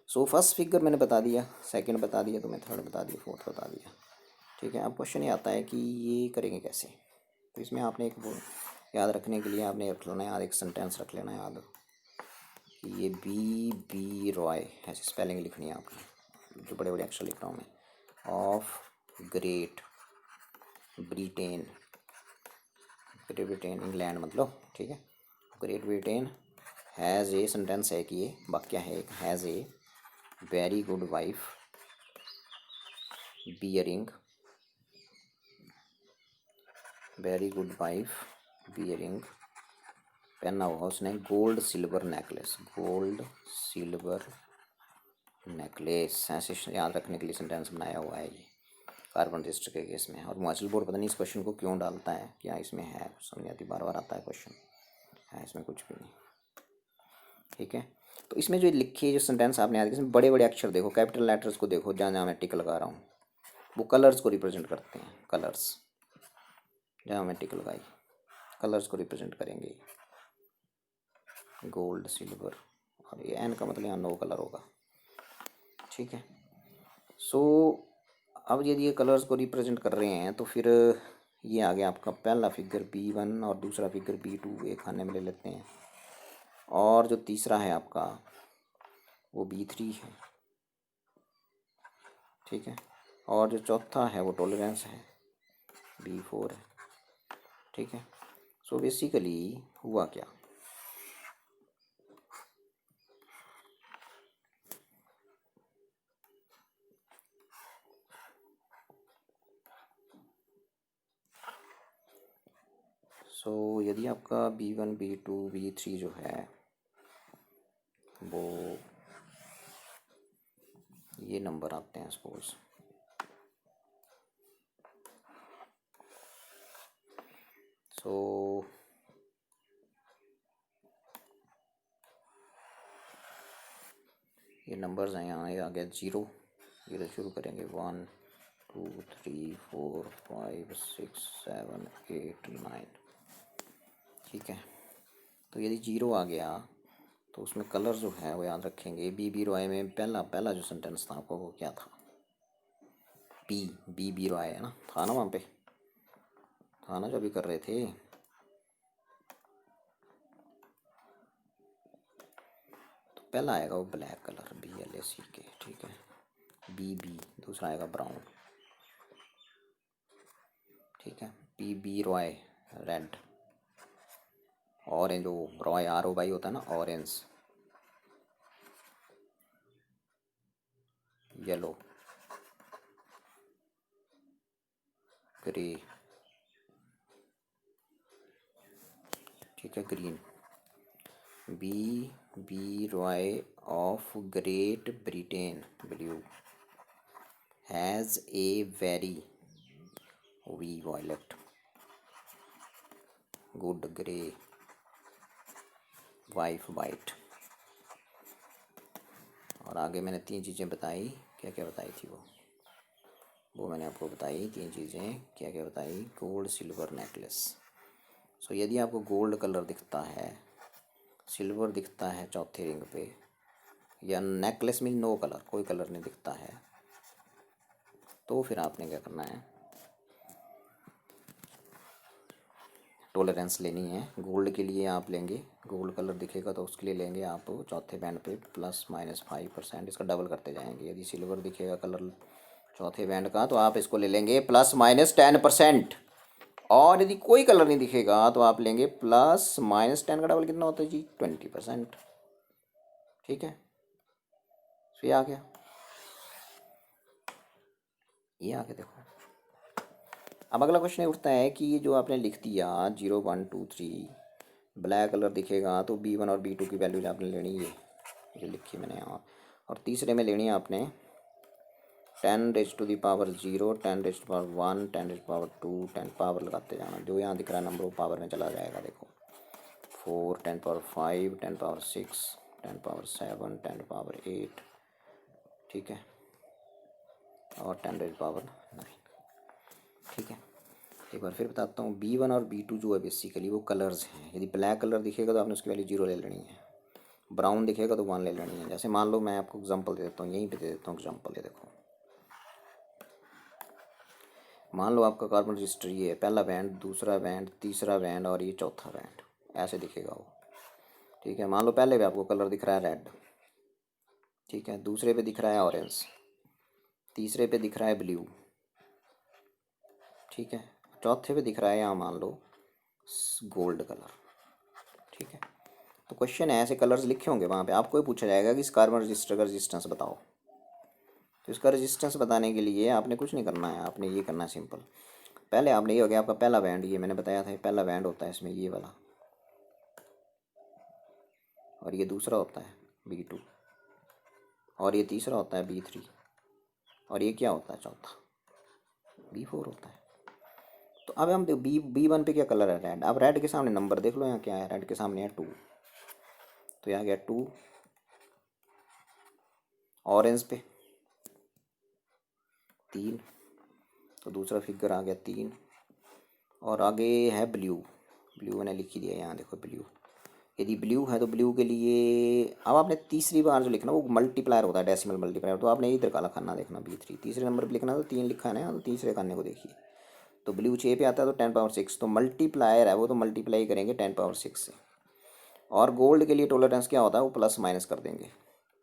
सो फर्स्ट फिगर मैंने बता दिया, सेकंड बता दिया, तो मैं थर्ड बता दिया, फोर्थ बता दिया, ठीक है। अब क्वेश्चन ये आता है कि ये करेंगे कैसे, तो इसमें आपने एक वो याद रखने के लिए आपने रख लेना याद, एक सेंटेंस रख लेना याद कि ये B रॉय ऐसी स्पेलिंग लिखनी है आपने, जो बड़े बड़े अक्षर लिख रहा हूँ मैं, of Great Britain, great Britain England मतलब, ठीक है। Great Britain has a, sentence है कि ये वाक्य है एक, has a very good wife bearing, very good wife bearing, पहना हुआ उसने gold silver necklace, gold silver necklace, ऐसे याद रखने के लिए सेंटेंस बनाया हुआ है ये कार्बन रजिस्टर के केस में। और मुआसिल बोर्ड पता नहीं इस क्वेश्चन को क्यों डालता है, क्या इसमें है समझ नहीं आती, बार बार आता है क्वेश्चन, है इसमें कुछ भी नहीं, ठीक है। तो इसमें जो लिखी है जो सेंटेंस आपने याद किया, इसमें बड़े बड़े अक्षर देखो, कैपिटल लेटर्स को देखो, जहाँ जहाँ मैं टिक लगा रहा हूँ वो कलर्स को रिप्रेजेंट करते हैं, कलर्स जहाँ मैं टिक लगाई कलर्स को रिप्रेजेंट करेंगे, गोल्ड सिल्वर, और ये एन का मतलब यहाँ 9 कलर होगा, ठीक है। सो अब यदि ये कलर्स को रिप्रेजेंट कर रहे हैं तो फिर ये आ गया आपका पहला फिगर B1 और दूसरा फिगर B2 एक खाने में ले लेते हैं, और जो तीसरा है आपका वो B3 है, ठीक है, और जो चौथा है वो टॉलरेंस है, B4 है, ठीक है। सो बेसिकली हुआ क्या, सो यदि आपका B1 B2 B3 जो है वो ये नंबर आते हैं सपोज, सो ये नंबर्स हैं, यहाँ ये आ गया 0, ये तो शुरू करेंगे 1 2 3 4 5 6 7 8 9, ठीक है। तो यदि जीरो आ गया तो उसमें कलर जो है वो याद रखेंगे। बी रॉय में पहला पहला जो सेंटेंस था आपको वो क्या था? बी रॉय है ना, था ना वहाँ पे, था ना जो अभी कर रहे थे। तो पहला आएगा वो ब्लैक कलर, BLACK, ठीक है। बी दूसरा आएगा ब्राउन, ठीक है। बी रॉय रेड, ऑरेंज, वो रॉय ROY होता है ना, ऑरेंज, येलो, ग्रे, ठीक है, green. B Roy of Great Britain blue has a very, V violet, good grey, wife white. और आगे मैंने 3 चीज़ें बताई, क्या क्या बताई थी वो मैंने आपको बताई 3 चीज़ें, क्या क्या बताई? Gold silver necklace. सो यदि आपको गोल्ड कलर दिखता है, सिल्वर दिखता है चौथे रिंग पे, या नेकलेस में नो कलर, कोई कलर नहीं दिखता है, तो फिर आपने क्या करना है? टॉलरेंस लेनी है। गोल्ड के लिए आप लेंगे, गोल्ड कलर दिखेगा तो उसके लिए लेंगे आप चौथे बैंड पे +-5%, इसका डबल करते जाएंगे। यदि सिल्वर दिखेगा कलर चौथे बैंड का तो आप इसको ले लेंगे +-10%। और यदि कोई कलर नहीं दिखेगा तो आप लेंगे +-10 का डबल कितना होता है जी? 20%, ठीक है। तो ये आ गया, ये आ गया देखो। अब अगला क्वेश्चन ये उठता है कि ये जो आपने लिख दिया 0 1 2 3, ब्लैक कलर दिखेगा तो B1 और B2 की वैल्यूज आपने लेनी है, ये लिखी मैंने यहाँ। और तीसरे में लेनी है आपने 10⁻0, 10⁻1, 10⁻2, 10 पावर लगाते जाना। जो यहाँ दिख रहा है नंबर वो पावर में चला जाएगा, देखो 4, 10⁻5, 10⁻6, 10⁻7, 10⁻8, ठीक है, और 10⁻9, ठीक है। एक बार फिर बताता हूँ, B1 और B2 जो है बेसिकली वो कलर्स हैं। यदि ब्लैक कलर दिखेगा तो आपने उसकी वैल्यू 0 ले लेनी है, ब्राउन दिखेगा तो 1 ले लेनी है। जैसे मान लो मैं आपको एग्जांपल दे देता हूँ, यहीं पे दे देता हूँ एग्जांपल, ये देखो। मान लो आपका कार्बन रजिस्टर ये है, पहला बैंड, दूसरा बैंड, तीसरा बैंड और ये चौथा बैंड, ऐसे दिखेगा वो, ठीक है। मान लो पहले भी आपको कलर दिख रहा है रेड, ठीक है, दूसरे पे दिख रहा है ऑरेंज, तीसरे पे दिख रहा है ब्लू, ठीक है, चौथे पे दिख रहा है यहाँ मान लो गोल्ड कलर, ठीक है। तो क्वेश्चन है, ऐसे कलर्स लिखे होंगे वहाँ पे, आपको ही पूछा जाएगा कि इस कार्बन रजिस्टर का रजिस्टेंस बताओ। तो इसका रजिस्टेंस बताने के लिए आपने कुछ नहीं करना है, आपने ये करना है सिंपल। पहले आपने ये हो गया आपका पहला बैंड, ये मैंने बताया था पहला बैंड होता है इसमें ये वाला, और ये दूसरा होता है B2, और ये तीसरा होता है B3, और ये क्या होता है चौथा? B4 होता है। तो अब हम B1 पे क्या कलर है? रेड। अब रेड के सामने नंबर देख लो यहाँ क्या है, रेड के सामने है 2, तो यहाँ गया 2, ऑरेंज पे 3, तो दूसरा फिगर आ गया 3, और आगे है ब्लू, ब्लू मैंने लिख ही दिया यहाँ देखो ब्लू। यदि ब्लू है तो ब्लू के लिए अब आपने तीसरी बार जो लिखना वो मल्टीप्लायर होता है, डेसिमल मल्टीप्लायर, तो आपने इधर काला खाना देखना B3, तीसरे नंबर पर लिखना तो 3 लिखा है ना, तो तीसरे खाने को देखिए, तो ब्लू 6 पे आता है तो 10⁻6, तो मल्टीप्लायर है वो, तो मल्टीप्लाई करेंगे 10⁻6 से। और गोल्ड के लिए टॉलरेंस क्या होता है? वो प्लस माइनस कर देंगे।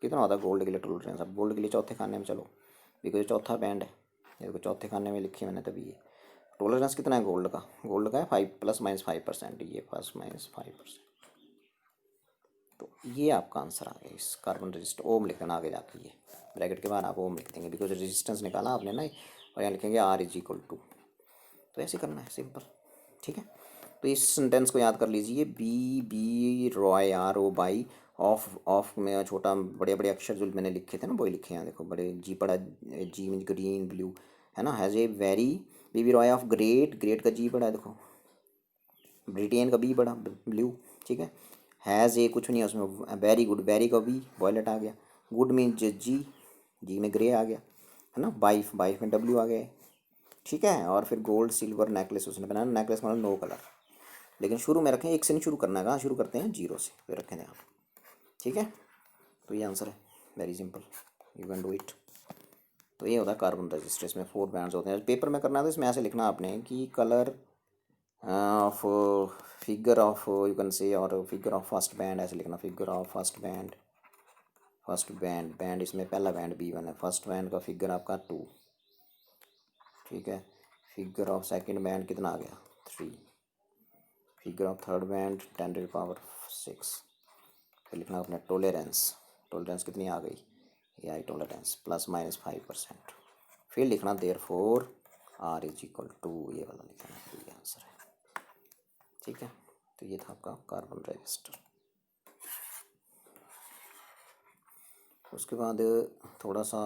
कितना होता है गोल्ड के लिए टॉलरेंस? अब गोल्ड के लिए चौथे खाने में चलो, बिकॉज चौथा बैंड है, ये देखो चौथे खाने में लिखी मैंने, तभी ये टॉलरेंस कितना है गोल्ड का? गोल्ड का है 5 +-5%, ये +-5%। तो ये आपका आंसर आ गया इस कार्बन रजिस्टर। ओम लिखना आगे जाके, ये ब्रैकेट के बाद आप ओम लिख देंगे, बिकॉज रेजिस्टेंस निकाला आपने ना, और यहाँ लिखेंगे R=2। तो ऐसे करना है सिंपल, ठीक है। तो इस सेंटेंस को याद कर लीजिए, बी रॉय ROY ऑफ में छोटा बड़े बड़े अक्षर जो मैंने लिखे थे ना वही लिखे हैं, देखो बड़े जी पड़ा, जी मीन ग्रीन ब्लू है ना, has a very, B Roy of great, great का जी पड़ा है देखो, ब्रिटेन का बी बड़ा ब्लू, ठीक है। हैज़ ए कुछ नहीं है उसमें, वेरी गुड, वेरी का बी वॉयलेट आ गया, गुड मीन जी, जी में ग्रे आ गया है ना, वाइफ, वाइफ में W आ गया, ठीक है। और फिर गोल्ड सिल्वर नेकलेस उसने बनाया, नेकलेस मतलब नो कलर, लेकिन शुरू में रखें, एक से नहीं शुरू करना है, कहाँ शुरू करते हैं, 0 से, फिर रखें आप। ठीक है, तो ये आंसर है, very simple, you can do it. तो ये होता है कार्बन रजिस्टर, इसमें 4 बैंड्स होते हैं। पेपर में करना है तो इसमें ऐसे लिखना आपने कि colour of figure of you can say, और फिगर ऑफ फर्स्ट बैंड ऐसे लिखना, figure of first band, first band, band इसमें पहला बैंड B1 है, फर्स्ट बैंड का फिगर आपका 2, ठीक है। फिगर ऑफ सेकंड बैंड कितना आ गया, 3, फिगर ऑफ थर्ड बैंड 10⁻�6, फिर लिखना अपने टोलेरेंस, टोलेरेंस कितनी आ गई, ये आई टोलेरेंस ±5%, फिर लिखना देयरफॉर R = 2, ये वाला लिखना, ये आंसर है। ठीक है, तो ये था आपका कार्बन रजिस्टर। उसके बाद थोड़ा सा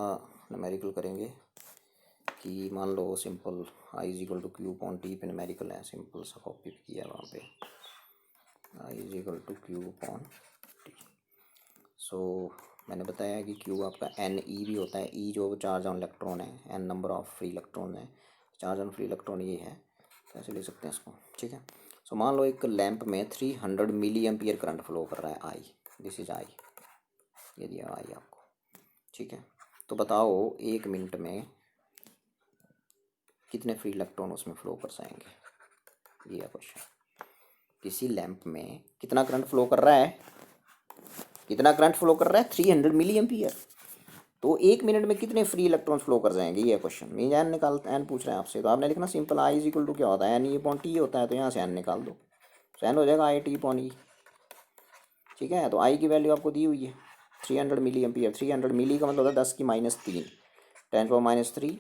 न्यूमेरिकल करेंगे कि मान लो सिंपल I = Q/T पे न्यूमेरिकल है, सिंपल सा कॉपी किया वहाँ पे, I = Q/T। सो मैंने बताया कि Q आपका Ne भी होता है, E जो चार्ज ऑन इलेक्ट्रॉन है, N number of free electron है, चार्ज ऑन फ्री इलेक्ट्रॉन ये है, कैसे ले सकते हैं इसको। ठीक है, सो मान लो एक लैंप में 300 मिली एम्पियर करंट फ्लो कर रहा है, I, दिस इज I, ये दिया I आपको। ठीक है, तो बताओ 1 मिनट में कितने फ्री इलेक्ट्रॉन उसमें फ्लो कर जाएंगे, ये है क्वेश्चन। किसी लैंप में कितना करंट फ्लो कर रहा है, कितना करंट फ्लो कर रहा है, 300 मिली एम्पियर, तो 1 मिनट में कितने फ्री इलेक्ट्रॉन फ्लो कर जाएंगे, ये क्वेश्चन। मीन एन निकाल, एन पूछ रहे हैं आपसे, तो आपने लिखना सिंपल I = क्या होता है, Ne/T होता है, तो यहाँ से एन निकाल दो, तो एन हो जाएगा I/T/E। ठीक है, तो I की वैल्यू आपको दी हुई है 300 मिली एम्पियर, 300 मिली का मतलब होता है 10⁻³ 10⁻³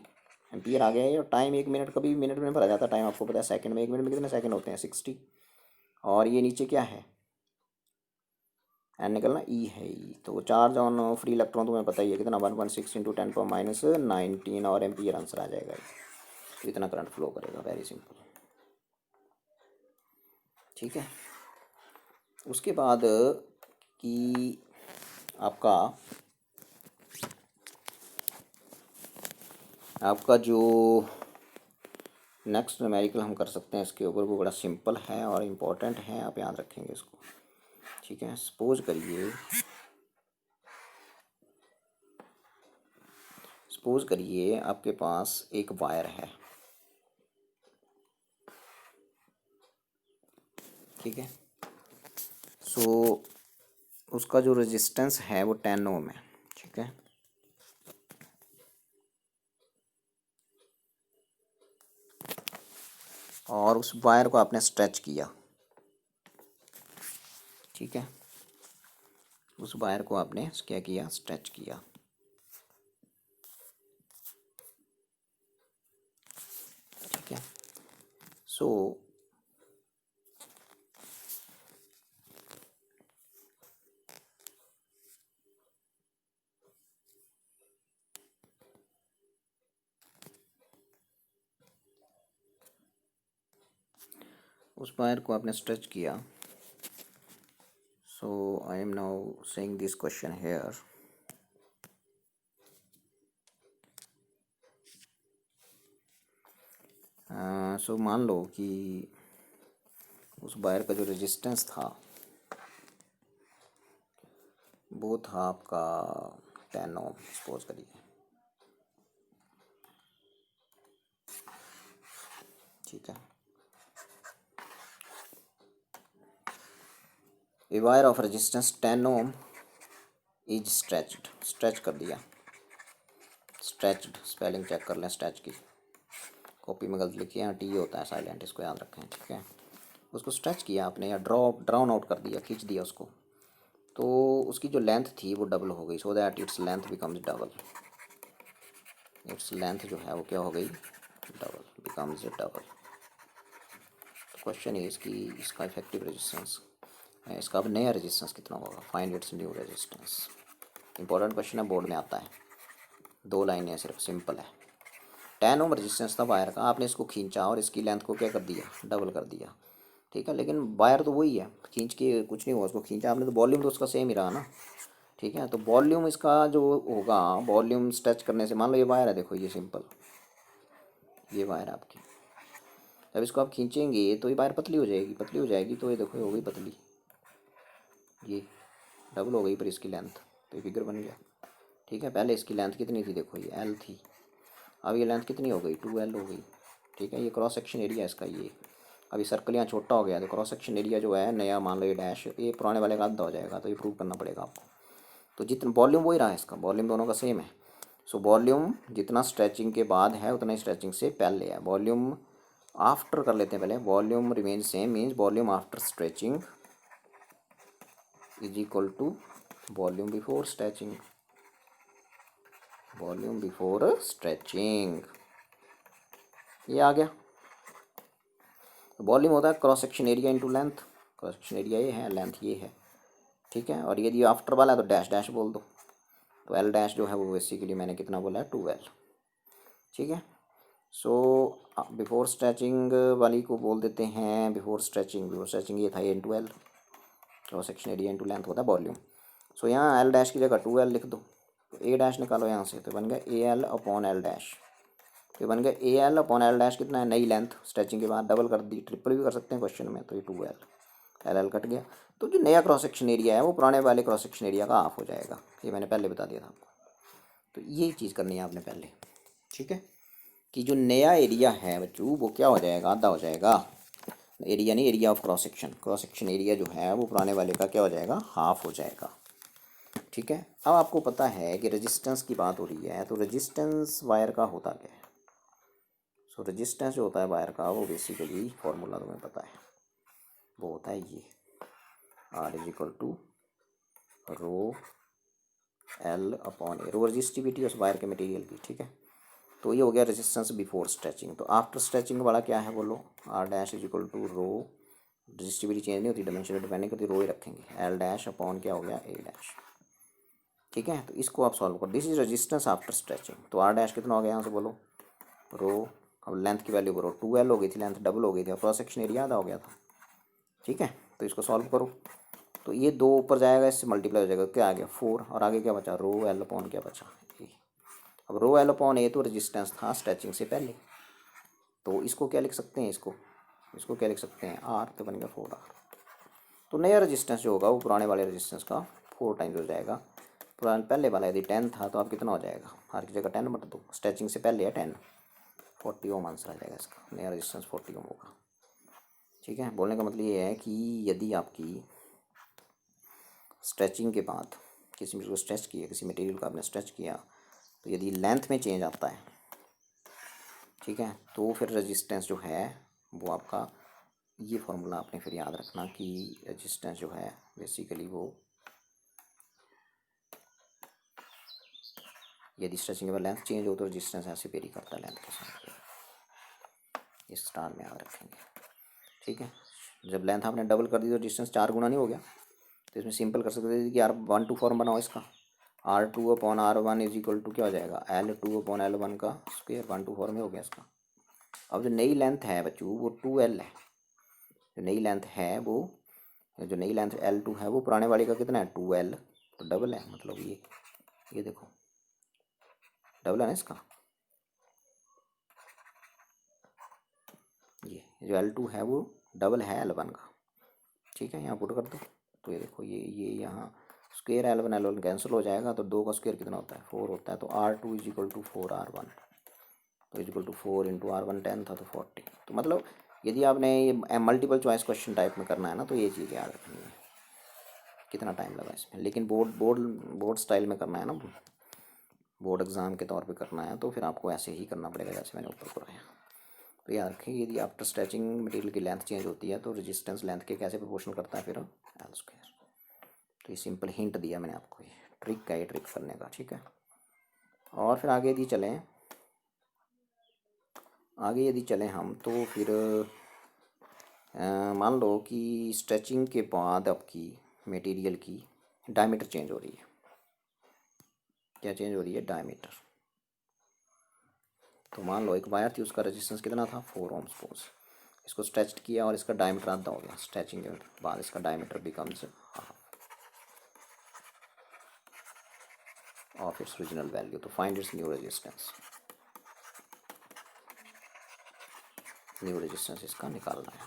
एम्पियर आ गया है। और टाइम 1 मिनट, कभी भी मिनट में भरा जाता है टाइम, आपको पता है सेकंड में, 1 मिनट में कितने सेकंड होते हैं, 60। और ये नीचे क्या है, एन निकलना, E है E, तो चार्ज ऑन फ्री इलेक्ट्रॉन तुम्हें पता ही है कितना, 1.6 × 10⁻⁻19 और एम्पियर आंसर आ जाएगा। तो इतना करंट फ्लो करेगा, वेरी सिंपल। ठीक है, उसके बाद कि आपका जो नेक्स्ट न्यूमेरिकल हम कर सकते हैं इसके ऊपर, वो बड़ा सिंपल है और इम्पोर्टेंट है, आप याद रखेंगे इसको। ठीक है, सपोज करिए आपके पास एक वायर है, ठीक है, सो उसका जो रेजिस्टेंस है वो 10 ओम है। ठीक है, और उस वायर को आपने स्ट्रेच किया, ठीक है, उस वायर को आपने क्या किया, स्ट्रेच किया। ठीक है, सो उस वायर को आपने स्ट्रेच किया। So I am now saying this question here, so मान लो कि उस वायर का जो रेजिस्टेंस था वो था आपका 10 ओम, सपोज करिए। ठीक है, a wire of resistance 10 ohm is stretched, stretch कर दिया, स्ट्रेच्ड स्पेलिंग चेक कर लें, स्ट्रेच की कॉपी में गलती लिखी है, T होता है साइलेंट, इसको याद रखें। ठीक है, उसको स्ट्रेच किया आपने, या ड्राउन आउट कर दिया, खींच दिया उसको, तो उसकी जो लेंथ थी वो डबल हो गई, so that its length becomes double, its length जो है वो क्या हो गई, double, becomes double. Question is कि इसका इफेक्टिव रेजिस्टेंस, इसका अब नया रेजिस्टेंस कितना होगा, find its new resistance. Important question है, बोर्ड में आता है, 2 लाइनें सिर्फ, सिंपल है। 10 ओम रेजिस्टेंस था वायर का, आपने इसको खींचा और इसकी लेंथ को क्या कर दिया, डबल कर दिया। ठीक है, लेकिन वायर तो वही है, खींच के कुछ नहीं हुआ, उसको खींचा आपने तो वॉल्यूम तो उसका सेम ही रहा ना। ठीक है, तो वॉल्यूम इसका जो होगा, वॉल्यूम स्ट्रेच करने से, मान लो ये वायर है, देखो ये सिंपल, ये वायर आपकी, जब इसको आप खींचेंगे तो ये वायर पतली हो जाएगी, पतली हो जाएगी तो ये देखो ये हो गई पतली, ये डबल हो गई पर इसकी लेंथ, तो ये फिगर बन गया। ठीक है, पहले इसकी लेंथ कितनी थी, देखो ये एल थी, अब ये लेंथ कितनी हो गई, 2L हो गई। ठीक है, ये क्रॉस सेक्शन एरिया इसका ये। अभी सर्कल यहाँ छोटा हो गया तो क्रॉस सेक्शन एरिया जो है नया, मान लो ये डैश, ये पुराने वाले का आधा हो जाएगा, तो ये प्रूव करना पड़ेगा आपको। तो जितना वॉल्यूम वही रहा है इसका, वॉल्यूम दोनों का सेम है। सो वॉल्यूम जितना स्ट्रेचिंग के बाद है उतना ही स्ट्रेचिंग से पहले है। वॉल्यूम आफ्टर कर लेते हैं पहले, volume remain same means volume after stretching is equal to volume before stretching, volume before stretching, ये आ गया। वॉल्यूम होता है cross section area into length, cross section area ये है, लेंथ ये है। ठीक है, और यदि आफ्टर वाला है तो डैश डैश बोल दो, तो एल डैश जो है वो बेसिकली मैंने कितना बोला है, 2L। ठीक है, सो बिफोर स्ट्रेचिंग वाली को बोल देते हैं बिफोर स्ट्रेचिंग, बिफोर स्ट्रेचिंग ये था ये into L, cross section area into length होता है वॉल्यूम। सो यहाँ एल डैश की जगह 2L लिख दो, तो ए डैश निकालो यहाँ से, तो बन गया AL अपॉन एल डैश, तो बन गया AL अपॉन एल डैश कितना है, नई लेंथ स्ट्रेचिंग के बाद डबल कर दी, ट्रिपल भी कर सकते हैं क्वेश्चन में, तो ये 2L, एल कट गया। तो जो नया क्रॉस सेक्शन एरिया है वो पुराने वाले क्रॉस सेक्शन एरिया का हाफ हो जाएगा, ये मैंने पहले बता दिया था आपको। तो ये चीज़ करनी है आपने पहले। ठीक है, कि जो नया एरिया है बच्चों वो क्या हो जाएगा, आधा हो जाएगा, एरिया नहीं, area of cross section, cross section area जो है वो पुराने वाले का क्या हो जाएगा, हाफ हो जाएगा। ठीक है, अब आपको पता है कि रेजिस्टेंस की बात हो रही है, तो रेजिस्टेंस वायर का होता क्या है। सो रेजिस्टेंस जो होता है वायर का वो बेसिकली फॉर्मूला तुम्हें पता है, वो होता है ये R is equal to rho L upon A, rho resistivity उस वायर के मटेरियल की। ठीक है, तो ये हो गया रेजिस्टेंस बिफोर स्ट्रेचिंग। तो आफ्टर स्ट्रेचिंग वाला क्या है बोलो, R dash is equal to rho, resistivity change नहीं होती, डायमेंशन डिपेंड नहीं करती, रो ही रखेंगे, एल डैश अपॉन क्या हो गया, ए डैश। ठीक है, तो इसको आप सॉल्व कर, this is resistance after stretching. तो आर डैश कितना हो गया यहाँ से बोलो, रो, अब लेंथ की वैल्यू करो, 2L हो गई थी, लेंथ डबल हो गई थी, क्रॉस सेक्शन एरिया आधा हो गया था। ठीक है, तो इसको सॉल्व करो, तो ये 2 ऊपर जाएगा, इससे मल्टीप्लाई हो जाएगा, क्या आ गया 4, और आगे क्या बचा, रो एल अपॉन क्या बचा ए। अब रो एल अपॉन ए तो रेजिस्टेंस था स्ट्रेचिंग से पहले, तो इसको क्या लिख सकते हैं, इसको क्या लिख सकते हैं, आर, तो बनेगा 4R। तो नया रेजिस्टेंस जो होगा वो पुराने वाले रेजिस्टेंस का 4 टाइम्स हो जाएगा। पुराने पहले वाला यदि 10 था तो आप कितना हो जाएगा, आर की जगह 10 मत दो, स्ट्रेचिंग से पहले है 10, 40 ओम आंसर आ जाएगा इसका, नया रेजिस्टेंस 40 ओम होगा। ठीक है, बोलने का मतलब ये है कि यदि आपकी स्ट्रेचिंग के बाद किसी चीज़ को स्ट्रेच किया, किसी मटेरियल को आपने स्ट्रेच किया, तो यदि लेंथ में चेंज आता है, ठीक है, तो फिर रेजिस्टेंस जो है वो आपका, ये फार्मूला आपने फिर याद रखना कि रेजिस्टेंस जो है बेसिकली वो, यदि स्ट्रेचिंग के बाद लेंथ चेंज हो तो रेजिस्टेंस ऐसे वेरी करता है लेंथ के साथ, इस स्टार में याद रखेंगे। ठीक है, जब लेंथ आपने डबल कर दी तो डिस्टेंस 4 गुना नहीं हो गया, तो इसमें सिंपल कर सकते थे कि R1 2 फॉर्म बनाओ इसका, R2 upon R1 is equal to क्या हो जाएगा, L2 अपॉन L1 का स्क्वायर, 1 2 फॉर्म में हो गया इसका। अब जो नई लेंथ है बच्चों वो 2L है, जो नई लेंथ है वो, जो नई लेंथ L2 है वो पुराने वाले का कितना है, 2L, तो डबल है, मतलब ये देखो डबल है ना इसका, ये जो L2 है वो डबल है L1 का। ठीक है, यहाँ पुट कर दो, तो ये देखो ये यहाँ स्क्वेयर L1 कैंसिल हो जाएगा, तो 2 का स्क्वेयर कितना होता है, 4 होता है, तो R2 is equal to 4R1, तो is equal to 4 into R1 10 था तो 40। तो मतलब यदि आपने ये मल्टीपल चॉइस क्वेश्चन टाइप में करना है ना, तो ये चीज़ याद रखनी है, कितना टाइम लगा इसमें, लेकिन बोर्ड स्टाइल में करना है ना, बोर्ड एग्ज़ाम के तौर पे करना है, तो फिर आपको ऐसे ही करना पड़ेगा जैसे मैंने ऊपर कराया। तो याद रखें, यदि आफ्टर स्ट्रेचिंग मटेरियल की लेंथ चेंज होती है तो रेजिस्टेंस लेंथ के कैसे प्रोपोर्शन करता है फिर एल स्क्वायर। तो ये सिंपल हिंट दिया मैंने आपको, ये ट्रिक है, ये ट्रिक करने का। ठीक है, और फिर आगे यदि चलें, हम तो फिर मान लो कि स्ट्रेचिंग के बाद आपकी मटेरियल की डायमीटर चेंज हो रही है, क्या चेंज हो रही है, डायमीटर। तो मान लो एक वायर थी, उसका रेजिस्टेंस कितना था, 4 ओम सपोज, इसको स्ट्रेच किया और इसका डायमीटर आधा हो गया, स्ट्रेचिंग के बाद इसका diameter becomes half of its original value, तो find its new resistance. New resistance इसका निकालना है।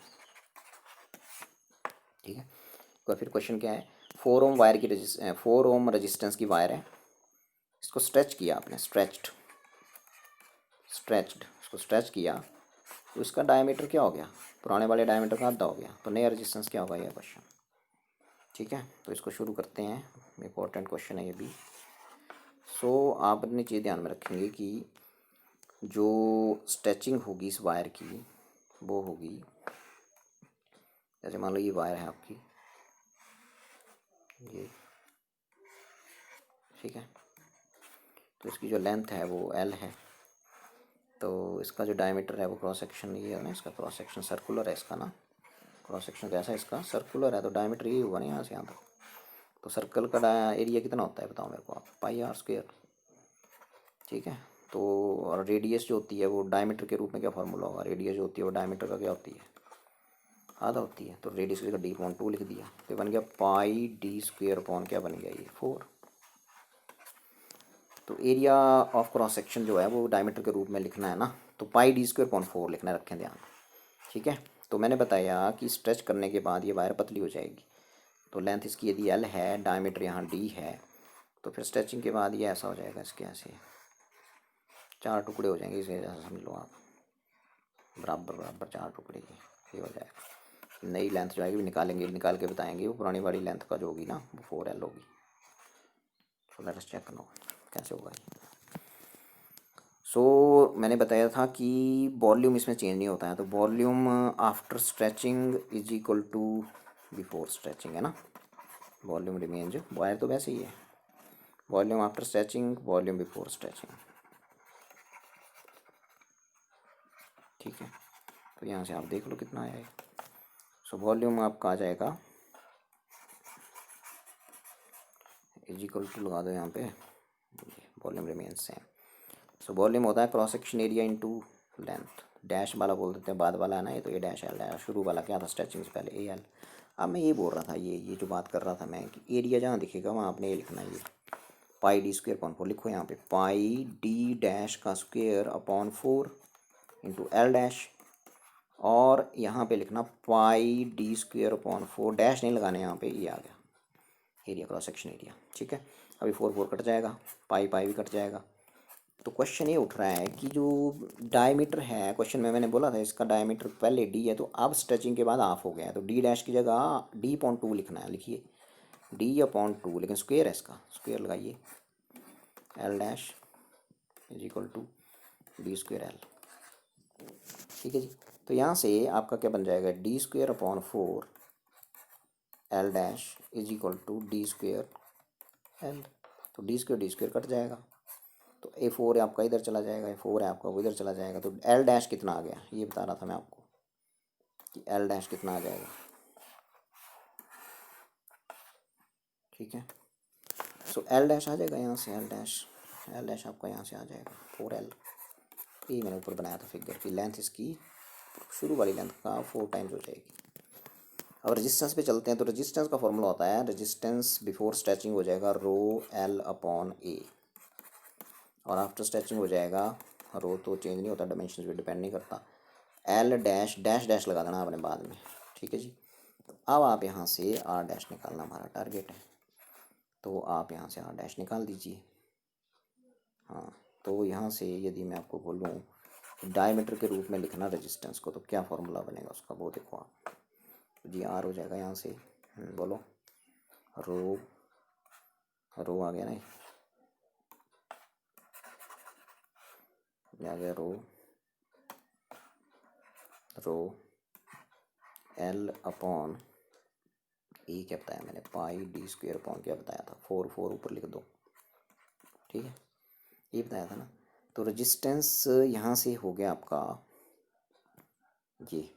ठीक है, तो फिर क्वेश्चन क्या है, 4 ओम वायर की 4 ओम रजिस्टेंस की वायर है, इसको स्ट्रेच किया आपने, इसको स्ट्रेच किया, तो इसका डायमीटर क्या हो गया, पुराने वाले डायमीटर का आधा हो गया, तो नया रेजिस्टेंस क्या होगा, यह क्वेश्चन। ठीक है, तो इसको शुरू करते हैं, इंपॉर्टेंट क्वेश्चन है ये भी। सो आप अपनी चीज़ ध्यान में रखेंगे कि जो स्ट्रेचिंग होगी इस वायर की वो होगी, जैसे मान लो ये वायर है आपकी, ये ठीक है, तो इसकी जो लेंथ है वो L है, तो इसका जो डायमीटर है वो क्रॉस सेक्शन ये है ना, इसका क्रॉस सेक्शन सर्कुलर है इसका ना, क्रॉस सेक्शन कैसा है इसका, सर्कुलर है, तो डायमीटर ये होगा ना यहाँ से यहाँ तक, तो सर्कल का एरिया कितना होता है बताओ मेरे को आप, πr²। ठीक है, तो और रेडियस जो होती है वो डायमीटर के रूप में क्या फार्मूला होगा, रेडियस जो होती है वो डायमीटर का क्या होती है, आधा होती है, तो रेडियस की जगह d/2 लिख दिया, तो बन गया πd² क्या बन गया ये 4। तो एरिया ऑफ क्रॉस सेक्शन जो है वो डायमीटर के रूप में लिखना है ना, तो πd²/4 लिखना है, रखें ध्यान। ठीक है, तो मैंने बताया कि स्ट्रेच करने के बाद ये वायर पतली हो जाएगी, तो लेंथ इसकी यदि L है, डायमीटर यहाँ D है, तो फिर स्ट्रेचिंग के बाद ये ऐसा हो जाएगा, इसके ऐसे 4 टुकड़े हो जाएंगे, इसे ऐसा समझ लो आप, बराबर बराबर 4 टुकड़े ये हो जाएगा। नई लेंथ जो आएगी निकालेंगे, निकाल के बताएंगे, वो पुरानी वाली लेंथ का जो होगी ना वो 4L होगी। सो लेट अस चेक करना कैसे होगा ये। सो मैंने बताया था कि वॉल्यूम इसमें चेंज नहीं होता है, तो volume after stretching is equal to before stretching है ना, वॉल्यूम रिमेंज, वायर तो वैसे ही है, volume after stretching, volume before stretching. ठीक है, तो यहाँ से आप देख लो कितना आया है। सो वॉल्यूम आपका आ जाएगा इज इक्वल टू, लगा दो यहाँ पे, वॉल्यूम रिमेंज सेम। सो वॉल्यूम होता है cross section area into length, dash वाला बोल देते हैं बाद वाला है ना, ये तो ये डैश L है, शुरू वाला क्या था स्ट्रेचिंग से पहले AL। अब मैं ये बोल रहा था, ये जो बात कर रहा था मैं कि एरिया जहाँ दिखेगा वहाँ आपने ये लिखना है, ये πd²/4 लिखो यहाँ पे, πd'⁴/4 इंटू L', और यहाँ पे लिखना πd²/4, डैश नहीं लगाने यहाँ पे, ये आ गया एरिया, क्रॉस सेक्शन एरिया। ठीक है, अभी 4 कट जाएगा, पाई भी कट जाएगा। तो क्वेश्चन ये उठ रहा है कि जो डायमीटर है, क्वेश्चन में मैंने बोला था इसका डायमीटर पहले D है, तो अब स्ट्रेचिंग के बाद हाफ हो गया है, तो D' की जगह d/2 लिखना है, लिखिए d/2, लेकिन स्क्वायर है इसका, स्क्वायर लगाइए, L' is equal to d²L। ठीक है जी, तो यहाँ से आपका क्या बन जाएगा, d²/4 L' is equal to d²L, तो d² कट जाएगा, तो A4 आपका इधर चला जाएगा, A4 है आपका वो इधर चला जाएगा, तो L' कितना आ गया, ये बता रहा था मैं आपको कि L' कितना आ जाएगा। ठीक है, सो L' आ जाएगा यहाँ से, L' आपका यहाँ से आ जाएगा 4L, ये मैंने ऊपर बनाया था फिगर की, लेंथ इसकी शुरू वाली लेंथ का 4 टाइम्स हो जाएगी। अब रेजिस्टेंस पे चलते हैं, तो रेजिस्टेंस का फॉर्मूला होता है, रेजिस्टेंस बिफोर स्ट्रेचिंग हो जाएगा ρL/A, और आफ्टर स्ट्रेचिंग हो जाएगा, रो तो चेंज नहीं होता, डायमेंशन पे डिपेंड नहीं करता, L' लगा देना आपने बाद में। ठीक है जी, तो अब आप यहाँ से R' निकालना हमारा टारगेट है, तो आप यहाँ से R' निकाल दीजिए। हाँ, तो यहाँ से यदि मैं आपको बोलूँ डायमीटर के रूप में लिखना रेजिस्टेंस को, तो क्या फार्मूला बनेगा उसका, वो देखो आप जी, R हो जाएगा यहाँ से, बोलो, रो आ गया ना, आ गया रो L/A, क्या बताया मैंने, πd²/ क्या बताया था, 4 ऊपर लिख दो। ठीक है, ये बताया था ना, तो रेजिस्टेंस यहाँ से हो गया आपका ये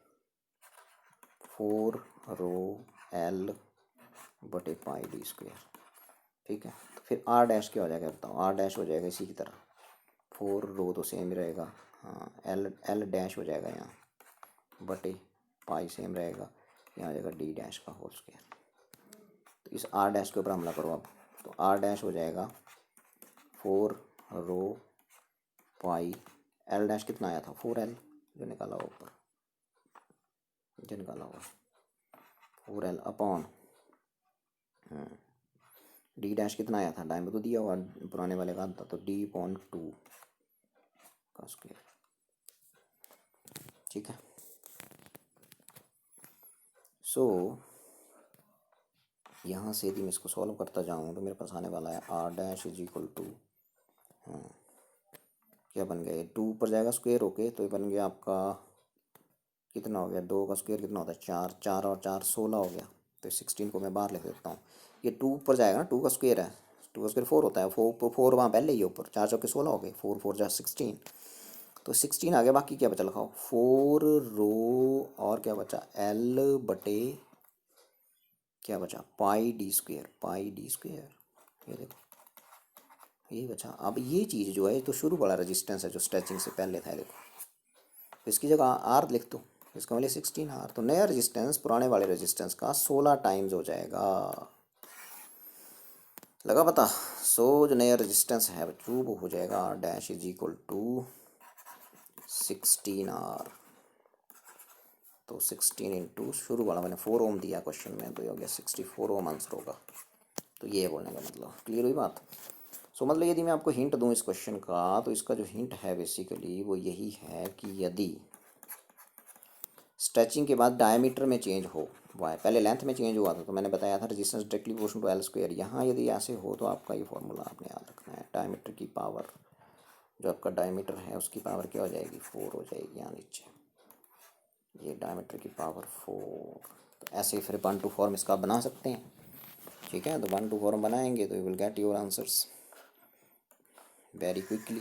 4ρL/πd²। ठीक है, तो फिर R' क्या हो जाएगा बताओ, R' हो जाएगा इसी की तरह, 4 तो सेम ही रहेगा, हाँ, L' हो जाएगा यहाँ बटे पाई सेम रहेगा, यहाँ हो जाएगा D' का होल स्क्वायर। तो इस R' के ऊपर हमला करो अब, तो R' हो जाएगा 4ρ पाई, L' कितना आया था 4L जो निकाला ऊपर, ये निकाला होगा 4L अपॉन डी डैश कितना आया था, टाइम तो दिया हुआ पुराने वाले का था, तो D/2 का स्क्वायर। ठीक है, सो यहाँ से यदि मैं इसको सॉल्व करता जाऊँ तो मेरे पास आने वाला है R' इज इक्वल टू क्या बन गया, 2 ऊपर जाएगा स्क्वायर होके, तो ये बन गया आपका कितना हो गया, 2 का स्क्वायर कितना होता है 4, 4 और 4 16 हो गया। तो 16 को मैं बाहर लिख देता हूँ, ये 2 ऊपर जाएगा ना, 2 का स्क्वायर है, 2 का स्क्वायर 4 होता है, 4 वहाँ पहले ही है ऊपर, 4 चौके 16 हो गए, 4 4 जा 16, तो 16 आ गया। बाकी क्या बचा लिखाओ 4 रो और क्या बचा L बटे क्या बचा पाई डी स्क्वायर, ये देखो ये बचा। अब ये चीज़ जो है तो शुरू वाला रेजिस्टेंस है जो स्ट्रेचिंग से पहले था, देखो तो इसकी जगह आर लिख दो, इसका मतलब 16R, तो नया रेजिस्टेंस पुराने वाले रेजिस्टेंस का 16 टाइम्स हो जाएगा। लगा पता? सो जो नया रेजिस्टेंस है बच्चों वो हो जाएगा R' is equal to 16R। तो 16 इंटू शुरू वाला मैंने 4 ओम दिया क्वेश्चन में, तो ये हो गया 64 ओम आंसर होगा। तो ये बोलने का मतलब क्लियर हुई बात। सो मतलब यदि मैं आपको हिंट दूं इस क्वेश्चन का, तो इसका जो हिंट है बेसिकली वो यही है कि यदि स्ट्रेचिंग के बाद डायमीटर में चेंज हो, वाई पहले लेंथ में चेंज हुआ था तो मैंने बताया था resistance directly proportional to L square, यहाँ यदि ऐसे हो तो आपका ये फॉर्मूला आपने याद रखना है, डायमीटर की पावर जो आपका डायमीटर है उसकी पावर क्या हो जाएगी 4 हो जाएगी यहाँ नीचे, ये डायमीटर की पावर 4। तो ऐसे फिर 1 to फॉर्म इसका बना सकते हैं। ठीक है, तो 1 to फॉर्म बनाएंगे तो you will get your answers very quickly.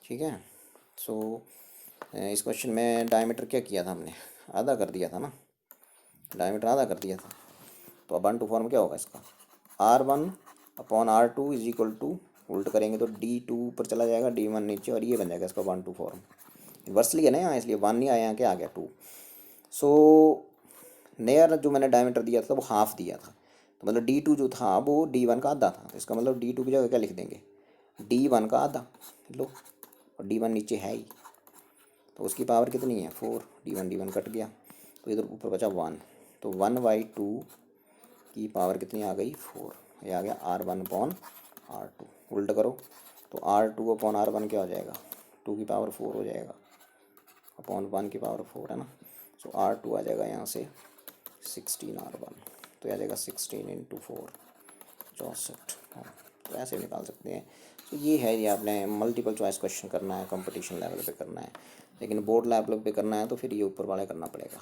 ठीक है, सो इस क्वेश्चन में डायमीटर क्या किया था हमने, आधा कर दिया था ना, डायमीटर आधा कर दिया था, तो अब 1 to फॉर्म क्या होगा इसका R1/R2 इज इक्वल टू, उल्ट करेंगे तो D2 ऊपर चला जाएगा, D1 नीचे, और ये बन जाएगा इसका 1 to फॉर्म। इन्वर्सली है ना यहाँ, इसलिए 1 नहीं आया, यहाँ क्या आ गया 2। सो नया जो मैंने डायमीटर दिया था वो हाफ दिया था, तो मतलब D2 जो था वो D1 का आधा था, तो इसका मतलब D2 की जगह क्या लिख देंगे D1 का आधा लो, और D1 नीचे है ही, तो उसकी पावर कितनी है 4, D1 कट गया, तो इधर ऊपर बचा 1, तो 1/2 की पावर कितनी आ गई 4, ये आ गया R1/R2। उल्ट करो तो R2/R1 क्या हो जाएगा 2 की पावर 4 हो जाएगा, अपॉन 1 की पावर 4 है ना, सो R2 आ जाएगा यहाँ से 16R1, तो आ जाएगा 16 इंटू 4 64। हाँ, तो ऐसे निकाल सकते हैं। तो ये है, ये आपने मल्टीपल चॉइस क्वेश्चन करना है, कंपटीशन लेवल पे करना है, लेकिन बोर्ड लेवल पे करना है तो फिर ये ऊपर वाले करना पड़ेगा।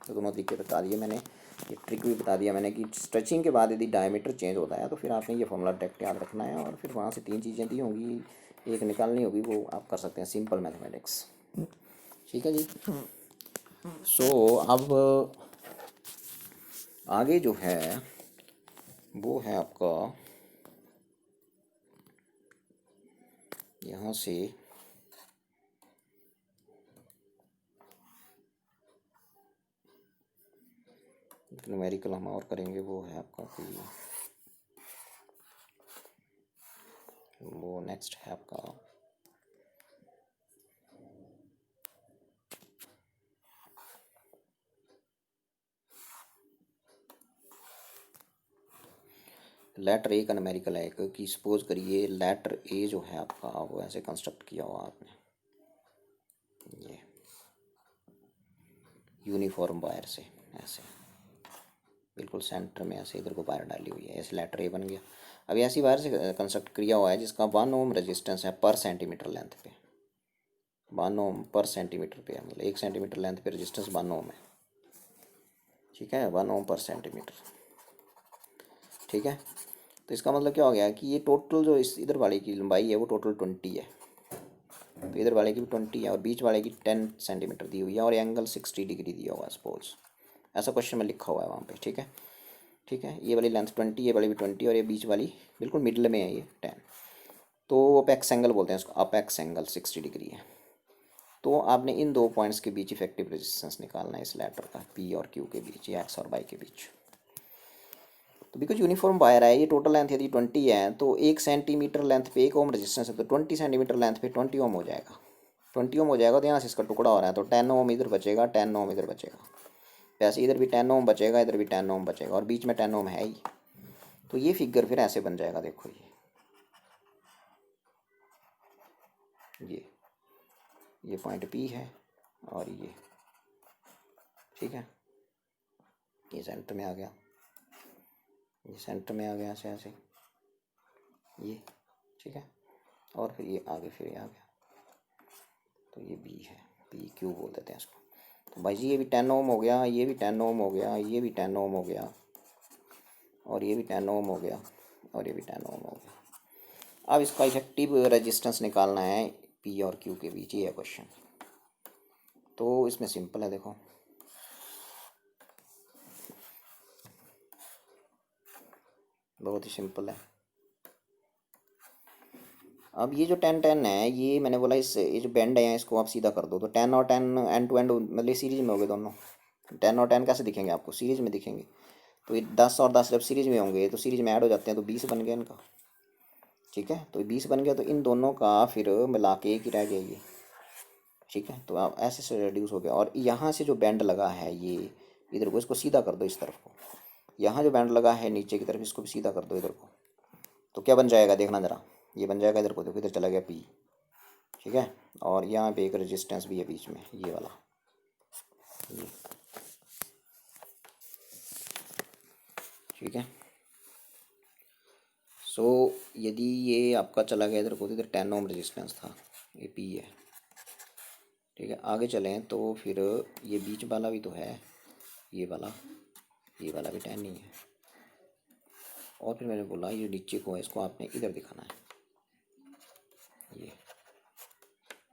तो दोनों तरीके बता दिए मैंने, ये ट्रिक भी बता दिया मैंने कि स्ट्रेचिंग के बाद यदि डायमीटर चेंज होता है तो फिर आपने ये फॉर्मूला डायरेक्ट याद रखना है, और फिर वहाँ से 3 चीज़ें दी होंगी, एक निकालनी होगी, वो आप कर सकते हैं, सिंपल मैथमेटिक्स। ठीक है जी। सो अब आगे जो है वो है आपका यहाँ से न्यूमेरिकल हम और करेंगे, वो है आपका कि वो नेक्स्ट है आपका लेटर ए का न्यूमेरिकल है एक, कि सपोज करिए लेटर ए जो है आपका वो ऐसे कंस्ट्रक्ट किया हुआ आपने, ये यूनिफॉर्म वायर से ऐसे बिल्कुल सेंटर में ऐसे इधर को वायर डाली हुई है, ऐसे लेटर ए बन गया। अभी ऐसी वायर से कंस्ट्रक्ट किया हुआ है जिसका 1 ओम रेजिस्टेंस है पर सेंटीमीटर लेंथ पे, 1 ओम पर सेंटीमीटर पे है, मतलब 1 सेंटीमीटर लेंथ पे रेजिस्टेंस 1 ओम है। ठीक है, 1 ओम पर सेंटीमीटर। ठीक है, तो इसका मतलब क्या हो गया कि ये टोटल जो इस इधर वाले की लंबाई है वो टोटल 20 है, तो इधर वाले की भी 20 है, और बीच वाले की 10 सेंटीमीटर दी हुई है, और एंगल 60 डिग्री दिया हुआ है सपोज, ऐसा क्वेश्चन में लिखा हुआ है वहाँ पे। ठीक है, ठीक है, ये वाली लेंथ 20, ये वाली भी 20, और ये बीच वाली बिल्कुल मिडल में है ये 10, तो अपेक्स एंगल बोलते हैं उसको, अपेक्स एंगल 60 डिग्री है। तो आपने इन 2 पॉइंट्स के बीच इफेक्टिव रेजिस्टेंस निकालना है इस लेटर का, पी और क्यू के बीच, या एक्स और वाई के बीच। तो बिकॉज यूनिफॉर्म वायर है, ये टोटल लेंथ यदि 20 है तो 1 सेंटीमीटर लेंथ पे 1 ओम रेजिस्टेंस है, तो 20 सेंटीमीटर लेंथ पे 20 ओम हो जाएगा, 20 ओम हो जाएगा, तो यहाँ से इसका टुकड़ा हो रहा है, तो 10 ओम इधर बचेगा, 10 ओम इधर बचेगा। कैसे, इधर भी 10 ओम बचेगा, इधर भी 10 ओम बचेगा, और बीच में 10 ओम है ही। तो ये फिगर फिर ऐसे बन जाएगा, देखो ये पॉइंट पी है और ये, ठीक है, ये सेंटर में आ गया, ये सेंटर में आ गया ऐसे ऐसे ये, ठीक है, और फिर ये आगे फिर ये आ गया, तो ये बी है, पी क्यू बोल देते हैं इसको। तो भाई जी ये भी 10 ओम हो गया, ये भी 10 ओम हो गया, ये भी 10 ओम हो गया, और ये भी 10 ओम हो गया, और ये भी 10 ओम हो गया। अब इसका इफेक्टिव रेजिस्टेंस निकालना है पी और क्यू के बीच, ये है क्वेश्चन। तो इसमें सिंपल है, देखो बहुत ही सिंपल है। अब ये जो 10-10 है, ये मैंने बोला ये जो बेंड है इसको आप सीधा कर दो, तो 10 और 10 एंड टू एंड मतलब सीरीज में हो गए दोनों। 10 और 10 कैसे दिखेंगे आपको, सीरीज में दिखेंगे। तो ये 10 और 10 जब सीरीज में होंगे तो सीरीज में ऐड हो जाते हैं, तो 20 बन गया इनका, ठीक है। तो 20 बन गया, तो इन दोनों का फिर मिला के एक ही रह गया ये, ठीक है। तो आप ऐसे से रिड्यूस हो गया। और यहाँ से जो बैंड लगा है ये इधर को, इसको सीधा कर दो इस तरफ को। यहाँ जो बैंड लगा है नीचे की तरफ, इसको भी सीधा कर दो इधर को। तो क्या बन जाएगा देखना ज़रा, ये बन जाएगा इधर को, देखो इधर चला गया पी, ठीक है। और यहाँ पे एक रेजिस्टेंस भी है बीच में, ये वाला, ये, ठीक है। सो यदि ये आपका चला गया इधर को, तो इधर 10 ओम रेजिस्टेंस था, ये पी है, ठीक है। आगे चलें तो फिर ये बीच वाला भी तो है, ये वाला भी 10 नहीं है। और फिर मैंने बोला ये नीचे को है, इसको आपने इधर दिखाना है, ये,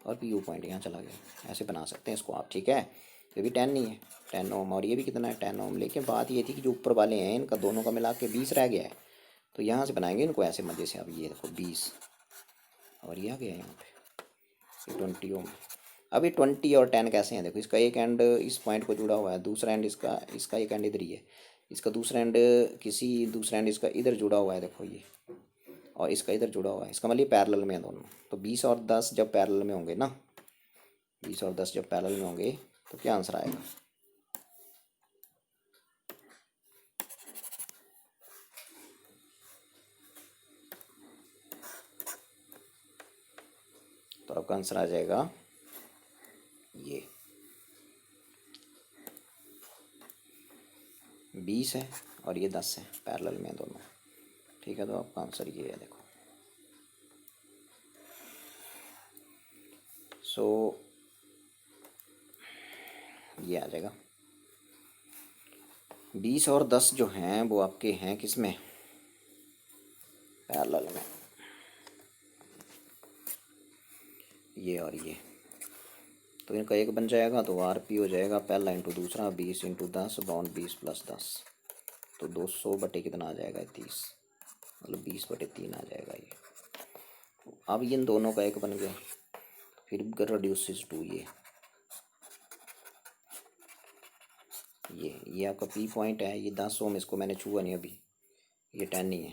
और पी यू पॉइंट यहाँ चला गया, ऐसे बना सकते हैं इसको आप, ठीक है। ये भी 10 नहीं है, 10 ओम, और ये भी कितना है 10 ओम। लेकिन बात ये थी कि जो ऊपर वाले हैं इनका दोनों का मिला के 20 रह गया है, तो यहाँ से बनाएंगे इनको ऐसे मजे से। अब ये देखो 20, और ये आ गया यहाँ पे 20 ओम। अब ये 20 और 10 कैसे हैं, देखो इसका एक एंड इस पॉइंट को जुड़ा हुआ है, दूसरा एंड इसका एक एंड इधर ही है, इसका दूसरा एंड दूसरा एंड इसका इधर जुड़ा हुआ है, देखो ये, और इसका इधर जुड़ा हुआ है, इसका मतलब पैरेलल में है दोनों। तो 20 और 10 जब पैरेलल में होंगे ना, 20 और 10 जब पैरेलल में होंगे तो क्या आंसर आएगा। तो आपका आंसर आ जाएगा ये 20 है और ये 10 है, पैरेलल में दोनों, ठीक है। तो आपका आंसर ये है, देखो। सो ये आ जाएगा 20 और 10 जो हैं वो आपके हैं किस में, पैरेलल में, ये और ये। तो इनका एक बन जाएगा, तो आर पी हो जाएगा पहला इंटू दूसरा, 20 इंटू 10 बॉन्ड 20 प्लस 10, तो 200 बटे कितना आ जाएगा 30, मतलब 20 बटे 3 आ जाएगा ये। अब इन दोनों का एक बन गया, फिर रिड्यूसेस टू ये आपका पी पॉइंट है, ये 10 ओम, इसको मैंने छुआ नहीं अभी, ये 10 नहीं है,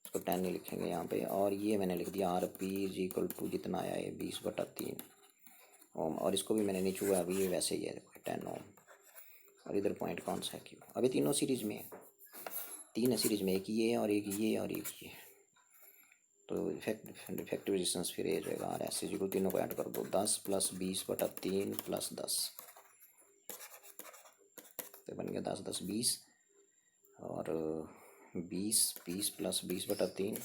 इसको 10 नहीं लिखेंगे यहाँ पे। और ये मैंने लिख दिया R P is equal to जितना आया है 20 बटा 3 ओम, और इसको भी मैंने नहीं छुआ अभी, ये वैसे ही है, देखो 10 ओम। और इधर पॉइंट कौन सा है क्यों, अभी तीनों सीरीज में है, 3 है सीरीज में, एक ये है और एक ये और एक ये। तो इफेक्टिव रेजिस्टेंस फिर ये जाएगा आर एस इक्वल, तीनों को ऐड कर दो, 10 प्लस 20 बटा 3 प्लस 10, तो बन गया 10 10 20, और 20 प्लस 20 बटा 3,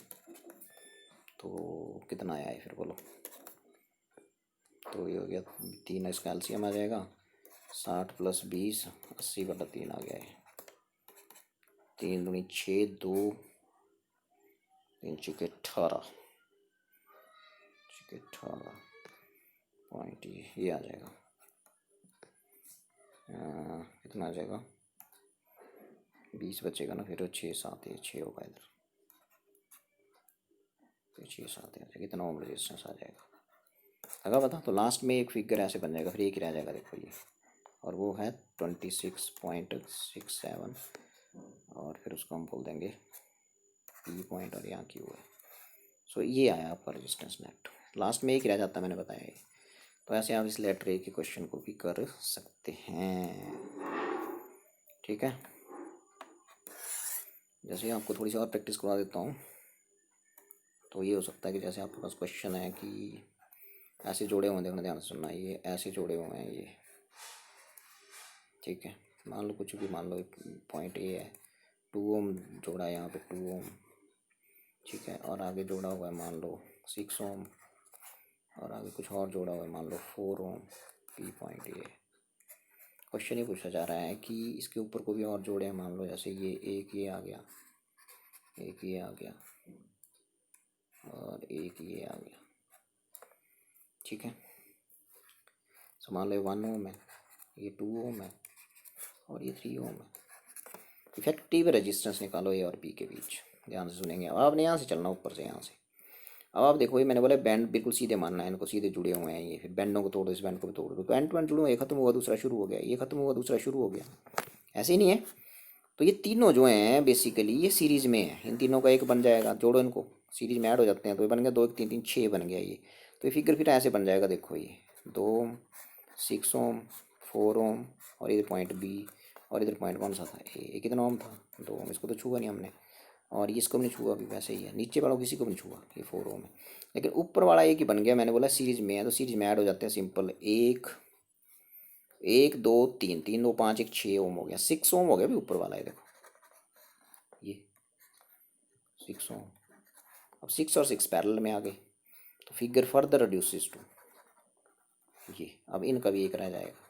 तो कितना आया है फिर बोलो। तो ये हो गया 3, इसका एलसीएम आ जाएगा 60 प्लस 20 80 बटा 3 आ गया है, 3 दूनी 6, 2 3 छक्के 18 पॉइंट, ये आ जाएगा कितना आ जाएगा 20 बचेगा ना, फिर 6 7 ये 6 होगा इधर, फिर 6 7 आ जाएगा, कितना ओम रेजिस्टेंस आ जाएगा लगा पता। तो लास्ट में एक फिगर ऐसे बन जाएगा, फिर एक ही रह जाएगा, देखो ये, और वो है 26.67, और फिर उसको हम बोल देंगे पी पॉइंट, और यहाँ क्यू है। सो ये आया आपका रेजिस्टेंस नेट, लास्ट में एक रह जाता है, मैंने बताया ये। तो ऐसे आप इस लेटर ए के क्वेश्चन को भी कर सकते हैं। ठीक है। जैसे आपको थोड़ी सी और प्रैक्टिस करवा देता हूँ। तो ये हो सकता है कि जैसे आपके पास क्वेश्चन है कि ऐसे जोड़े हुए हैं, देखना ध्यान से सुनना, ये ऐसे जोड़े हुए हैं ये, ठीक है। मान लो कुछ भी, मान लो पॉइंट ए है, 2 ओम जोड़ा है यहाँ पे, 2 ओम, ठीक है। और आगे जोड़ा हुआ है मान लो 6 ओम, और आगे कुछ और जोड़ा हुआ है मान लो 4 ओम, पी पॉइंट ए। क्वेश्चन ये पूछा जा रहा है कि इसके ऊपर को भी और जोड़े हैं, मान लो जैसे ये एक ये आ गया, एक ये आ गया, और एक ये आ गया, ठीक है। तो मान लो 1 ओम है, ये 2 ओम है, और ये 3 ओम है। इफेक्टिव रेजिस्टेंस निकालो ए और बी के बीच। ध्यान से सुनेंगे। अब आपने यहाँ से चलना, ऊपर से यहाँ से। अब आप देखो, ये मैंने बोला बैंड बिल्कुल सीधे मानना है, इनको सीधे जुड़े हुए हैं ये, फिर बैंडों को तोड़ दो, इस बैंड को भी तोड़ दो, तो एंड टू एंड जुड़े हुए, ये खत्म हुआ दूसरा शुरू हो गया, ये खत्म हुआ दूसरा शुरू हो गया, ऐसे ही नहीं है। तो ये तीनों जो हैं बेसिकली ये सीरीज में है, इन तीनों का एक बन जाएगा, जोड़ो इनको, सीरीज में ऐड हो जाते हैं, तो ये बन गया 2 1 3 3 6 बन गया ये। तो ये फिगर फिर ऐसे बन जाएगा, देखो ये 2 ओम, 6 ओम, 4 ओम, और इधर पॉइंट बी, और इधर पॉइंट कौन सा था, ए, कितना ओम था, 2 ओम। इसको तो छुआ नहीं हमने, और इसको भी नहीं छुआ, अभी वैसे ही है, नीचे वालों किसी को भी नहीं छुआ, ये 4 ओम है। लेकिन ऊपर वाला एक ही बन गया, मैंने बोला सीरीज में है, तो सीरीज में ऐड हो जाते हैं, सिंपल। 1 1 2 3, 3 2 5 1 6 ओम हो गया, 6 ओम हो गया भी ऊपर वाला है, देखो ये 6 ओम। अब 6 और 6 पैरेलल में आ गए, तो फिगर फर्दर रिड्यूसेस टू ये। अब इनका भी एक रह जाएगा,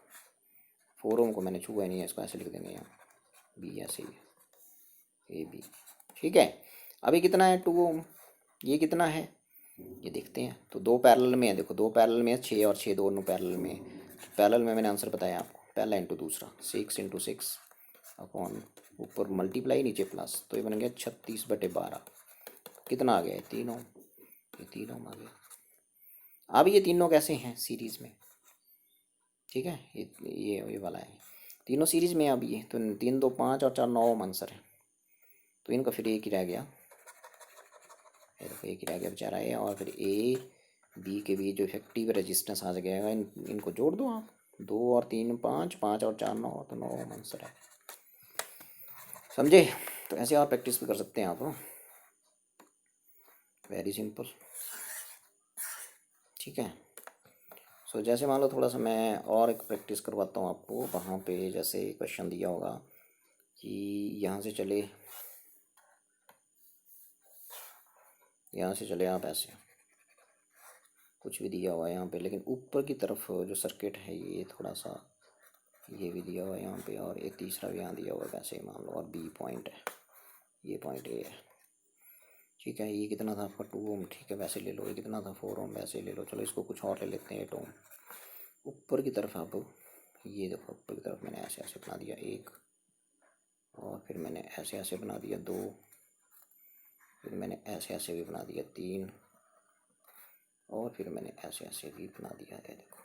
4 ओम को मैंने छुआ ही नहीं है, इसको ऐसे लिख देंगे यहाँ, बी ऐसे ही है, ए बी, ठीक है। अभी कितना है 2 ओम, ये कितना है ये देखते हैं। तो 2 पैरेलल में है, देखो 2 पैरेलल में है, 6 और 6 दोनों पैरेलल में है। पैरेलल में मैंने आंसर बताया आपको, पहला इंटू दूसरा, 6 इंटू 6 अपॉन ऊपर मल्टीप्लाई नीचे प्लस, तो ये बन गया 36/12। कितना आ गया है, 3 ओम, ये 3 ओम आ गया। अब ये तीनों कैसे हैं, सीरीज में, ठीक है। ये वाला है, तीनों सीरीज में। अब ये तो 3 2 5 और 4 9 ओम आंसर है, तो इनका फिर एक ही रह गया, एक ही रह गया बेचारा ये। और फिर ए बी के बीच जो इफेक्टिव रेजिस्टेंस आ जाएगा, इनको जोड़ दो आप, 2 और 3 5, 5 और 4 9, तो 9 ओम आंसर है, समझे। तो ऐसे आप प्रैक्टिस भी कर सकते हैं आप, वेरी सिंपल, ठीक है। सो जैसे मान लो थोड़ा सा मैं और एक प्रैक्टिस करवाता हूँ आपको, वहाँ पे जैसे क्वेश्चन दिया होगा कि यहाँ से चले, यहाँ से चले आप ऐसे, कुछ भी दिया हुआ है यहाँ पे, लेकिन ऊपर की तरफ जो सर्किट है ये थोड़ा सा, ये भी दिया हुआ है यहाँ पे, और एक तीसरा भी यहाँ दिया हुआ है वैसे ही मान लो, और बी पॉइंट है, ये पॉइंट ए है, ठीक है। ये कितना था आपका 2 ओम, ठीक है, वैसे ले लो। ये कितना था 4 ओम, वैसे ले लो। चलो इसको कुछ और ले लेते हैं, 8 ओम। ऊपर की तरफ आप ये देखो, ऊपर की तरफ मैंने ऐसे ऐसे बना दिया 1, और फिर मैंने ऐसे ऐसे बना दिया 2, फिर मैंने ऐसे ऐसे भी बना दिया 3, और फिर मैंने ऐसे ऐसे भी बना दिया है, देखो,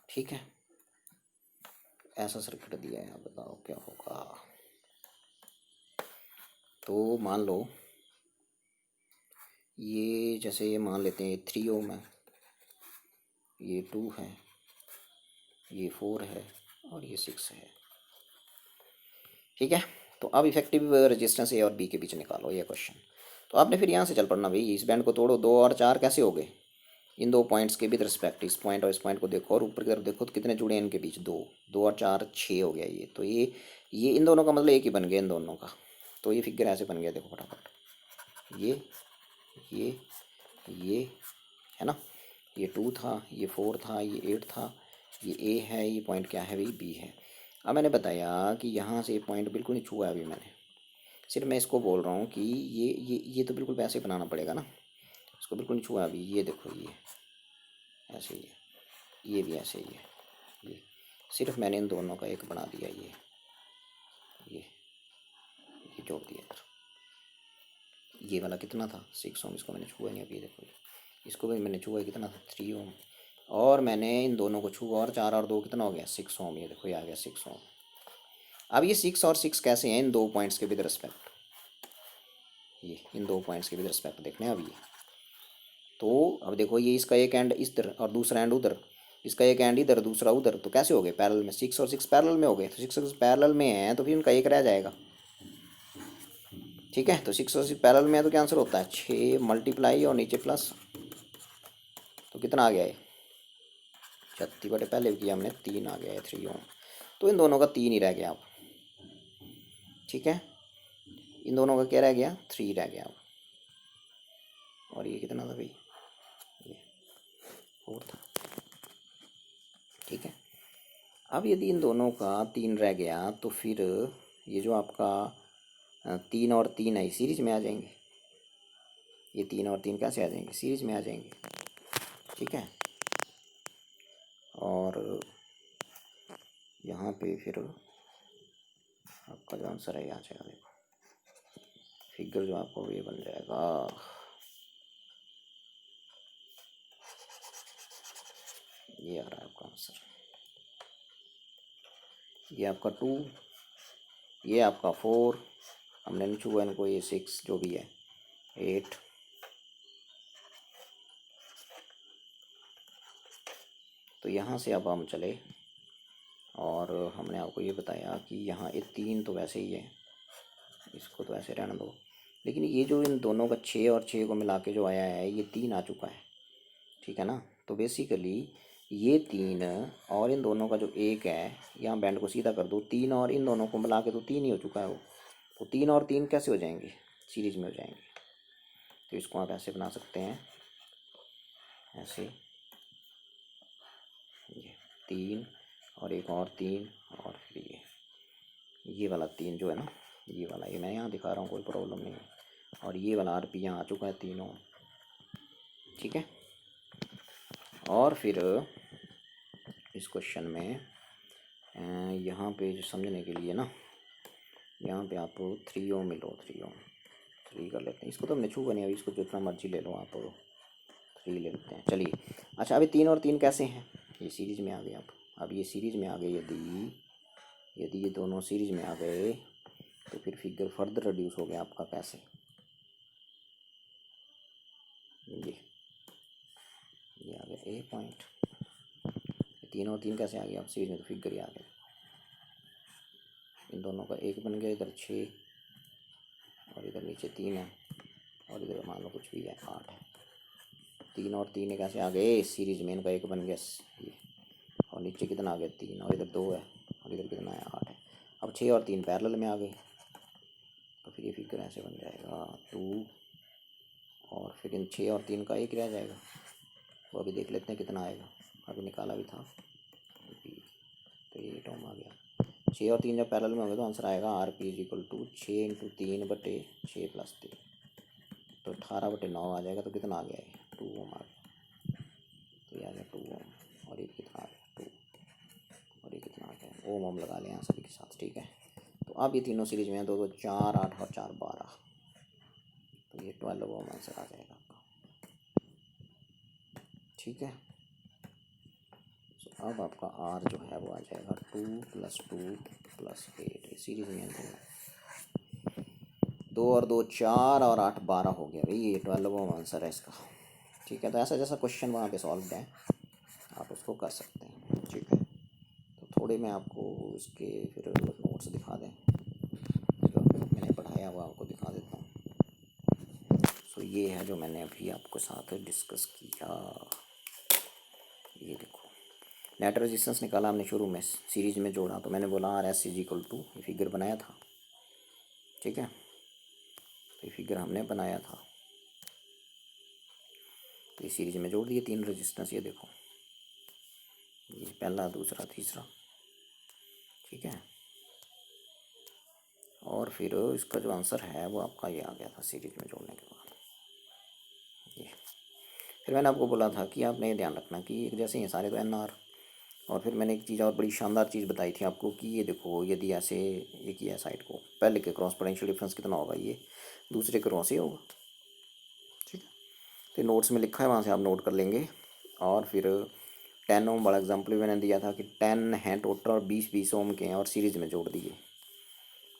ठीक है। ऐसा सर्किट दिया है, आप बताओ क्या होगा। तो मान लो ये, जैसे ये मान लेते हैं 3 ओम है, ये 2 है, ये 4 है, और ये 6 है, ठीक है। तो अब इफेक्टिव रेजिस्टेंस ए और बी के बीच निकालो, ये क्वेश्चन। तो आपने फिर यहाँ से चल पड़ना भाई, इस बैंड को तोड़ो, 2 और 4 कैसे हो गए, इन 2 पॉइंट्स के विद रिस्पेक्ट, इस पॉइंट और इस पॉइंट को देखो, और ऊपर की तरफ देखो तो कितने जुड़े हैं इनके बीच, 2 2 और 4 6 हो गया ये। तो ये इन दोनों का मतलब एक ही बन गया, इन दोनों का। तो ये फिगर ऐसे बन गया, देखो फटाफट, ये ये है ना, ये 2 था, ये 4 था, ये 8 था, ये ए है, ये पॉइंट क्या है भाई, बी है। अब मैंने बताया कि यहाँ से ये पॉइंट बिल्कुल नहीं छुआ है अभी मैंने, सिर्फ मैं इसको बोल रहा हूँ कि ये तो बिल्कुल वैसे बनाना पड़ेगा ना, इसको बिल्कुल नहीं छुआ अभी। ये देखो, ये ऐसे ही है, ये भी ऐसे ही है, ये सिर्फ मैंने इन दोनों का एक बना दिया, ये जोड़ दिया इधर। ये वाला कितना था 6 ओम, इसको मैंने छुआ नहीं अभी, देखो इसको भी मैंने छुआ, कितना था 3 ओम, और मैंने इन दोनों को छुआ, और 4 और 2 कितना हो गया 6 ओम, ये देखो ये आ गया 6 ओम। अब ये 6 और 6 कैसे हैं इन 2 पॉइंट्स के विद रिस्पेक्ट, ये इन 2 पॉइंट्स के विद रिस्पेक्ट देखने हैं अब ये। तो अब देखो, ये इसका एक एंड इस तरह और दूसरा एंड उधर, इसका एक एंड इधर दूसरा उधर, तो कैसे हो गए पैरेलल में, 6 और 6 पैरेलल में हो गए, तो 6 और 6 पैरेलल में है तो फिर उनका एक रह जाएगा। ठीक है, तो 6 और 6 पैरेलल में है तो क्या आंसर होता है 6 मल्टीप्लाई और नीचे प्लस, तो कितना आ गया है 36 बटे पहले भी किया हमने 3 आ गया है 3 ओम। तो इन दोनों का 3 ही रह गया अब। ठीक है, इन दोनों का क्या रह गया 3 रह गया अब। और ये कितना था भाई, ये 4 था। ठीक है, अब यदि इन दोनों का 3 रह गया तो फिर ये जो आपका 3 और 3 है सीरीज में आ जाएंगे, ये 3 और 3 कैसे आ जाएंगे सीरीज में आ जाएंगे। ठीक है, और यहाँ पे फिर आपका जो आंसर है यहाँ जाएगा, देखो फिगर जो आपको ये बन जाएगा, ये आ रहा है आपका आंसर, ये आपका 2, ये आपका 4, हमने नहीं छुआ इनको, ये 6 जो भी है 8, तो यहाँ से अब हम चले और हमने आपको ये बताया कि यहाँ ये 3 तो वैसे ही है, इसको तो ऐसे रहने दो, लेकिन ये जो इन दोनों का 6 और 6 को मिला के जो आया है ये 3 आ चुका है। ठीक है ना, तो बेसिकली ये 3 और इन दोनों का जो 1 है, यहाँ बैंड को सीधा कर दो, 3 और इन दोनों को मिला के तो 3 ही हो चुका है वो, तो 3 और 3 कैसे हो जाएंगे सीरीज में हो जाएंगे। तो इसको आप ऐसे बना सकते हैं, ऐसे ये 3 और एक और 3 और फिर ये वाला 3 जो है ना, ये वाला ये मैं यहाँ दिखा रहा हूँ, कोई प्रॉब्लम नहीं है, और ये वाला आरपी यहाँ आ चुका है तीनों। ठीक है, और फिर इस क्वेश्चन में यहाँ पे समझने के लिए ना, यहाँ पे आप 3 ओम लो, 3 ओम 3 कर लेते हैं, इसको तो हमने छूआ नहीं, अभी इसको जितना मर्जी ले लो आप, 3 ले लेते हैं चलिए। अच्छा, अभी 3 और 3 कैसे हैं, ये सीरीज में आ गए अब ये सीरीज में आ गए, यदि ये दोनों सीरीज में आ गए तो फिर फिगर फर्दर रिड्यूस हो गया आपका, कैसे, ये आ गया ए पॉइंट, 3 और 3 कैसे आ गया अब सीरीज में, तो फिगर ही आ गया, इन दोनों का एक बन गया, इधर 6 और इधर नीचे 3 है, और इधर मान लो कुछ भी है 8 है, 3 और 3 कैसे आ गए सीरीज में, इनका एक बन गया ये, और नीचे कितना आ गया 3, और इधर 2 है, और इधर कितना है 8 है। अब 6 और 3 पैरेलल में आ गए, तो फिर ये फिगर ऐसे बन जाएगा 2, और फिर इन 6 और 3 का एक रह जाएगा, वो अभी देख लेते हैं कितना आएगा, अभी निकाला भी था, तो ये 8 ओम आ गया। 6 और 3 जब पैरेलल में होंगे तो आंसर आएगा R P is equal to 6 into 3 बटे 6 प्लस 3, तो 18 बटे 9 आ जाएगा, तो कितना आ गया है 2 ओम आ गया, तो ये आ गया 2 ओम, और ये कितना आ गया 2, और ये कितना आ गया ओम, ओम लगा लें यहाँ सभी के साथ। ठीक है, तो अब ये तीनों सीरीज में 2 2 4 8 और 4 12, तो ये 12 ओम आंसर आ जाएगा आपका। ठीक है, तो अब आपका आर जो है वो आ जाएगा 2 + 2 + 8, सीरीज में है 2 और 2 4 और 8 12 हो गया भाई, ये 12 ओम आंसर है इसका। ठीक है, तो ऐसा जैसा क्वेश्चन वहाँ पे सॉल्व है आप उसको कर सकते हैं। ठीक है, तो थोड़े मैं आपको इसके फिर नोट्स दिखा दें, जो मैंने पढ़ाया हुआ आपको दिखा देता हूँ। सो ये है जो मैंने अभी आपके साथ डिस्कस किया, ये देखो नेट रेजिस्टेंस निकाला हमने शुरू में, सीरीज में जोड़ा, तो मैंने बोला R S is equal to, figure बनाया था। ठीक है, तो ये फिगर हमने बनाया था, तो ये सीरीज में जोड़ दिए 3 रेजिस्टेंस, ये देखो ये पहला दूसरा तीसरा। ठीक है, और फिर इसका जो आंसर है वो आपका ये आ गया था सीरीज में जोड़ने के बाद। ये फिर मैंने आपको बोला था कि आपने ये ध्यान रखना कि एक जैसे ये सारे तो एन आर, और फिर मैंने एक चीज़ और बड़ी शानदार चीज़ बताई थी आपको कि ये देखो यदि ऐसे ये किया साइड को, पहले के क्रॉस पोटेंशियल डिफरेंस कितना होगा, ये दूसरे क्रॉस ही होगा। ठीक है, तो नोट्स में लिखा है, वहाँ से आप नोट कर लेंगे। और फिर 10 ओम वाला एग्जाम्पल भी मैंने दिया था कि 10 हैं टोटल और 20 ओम के हैं, और सीरीज में जोड़ दिए,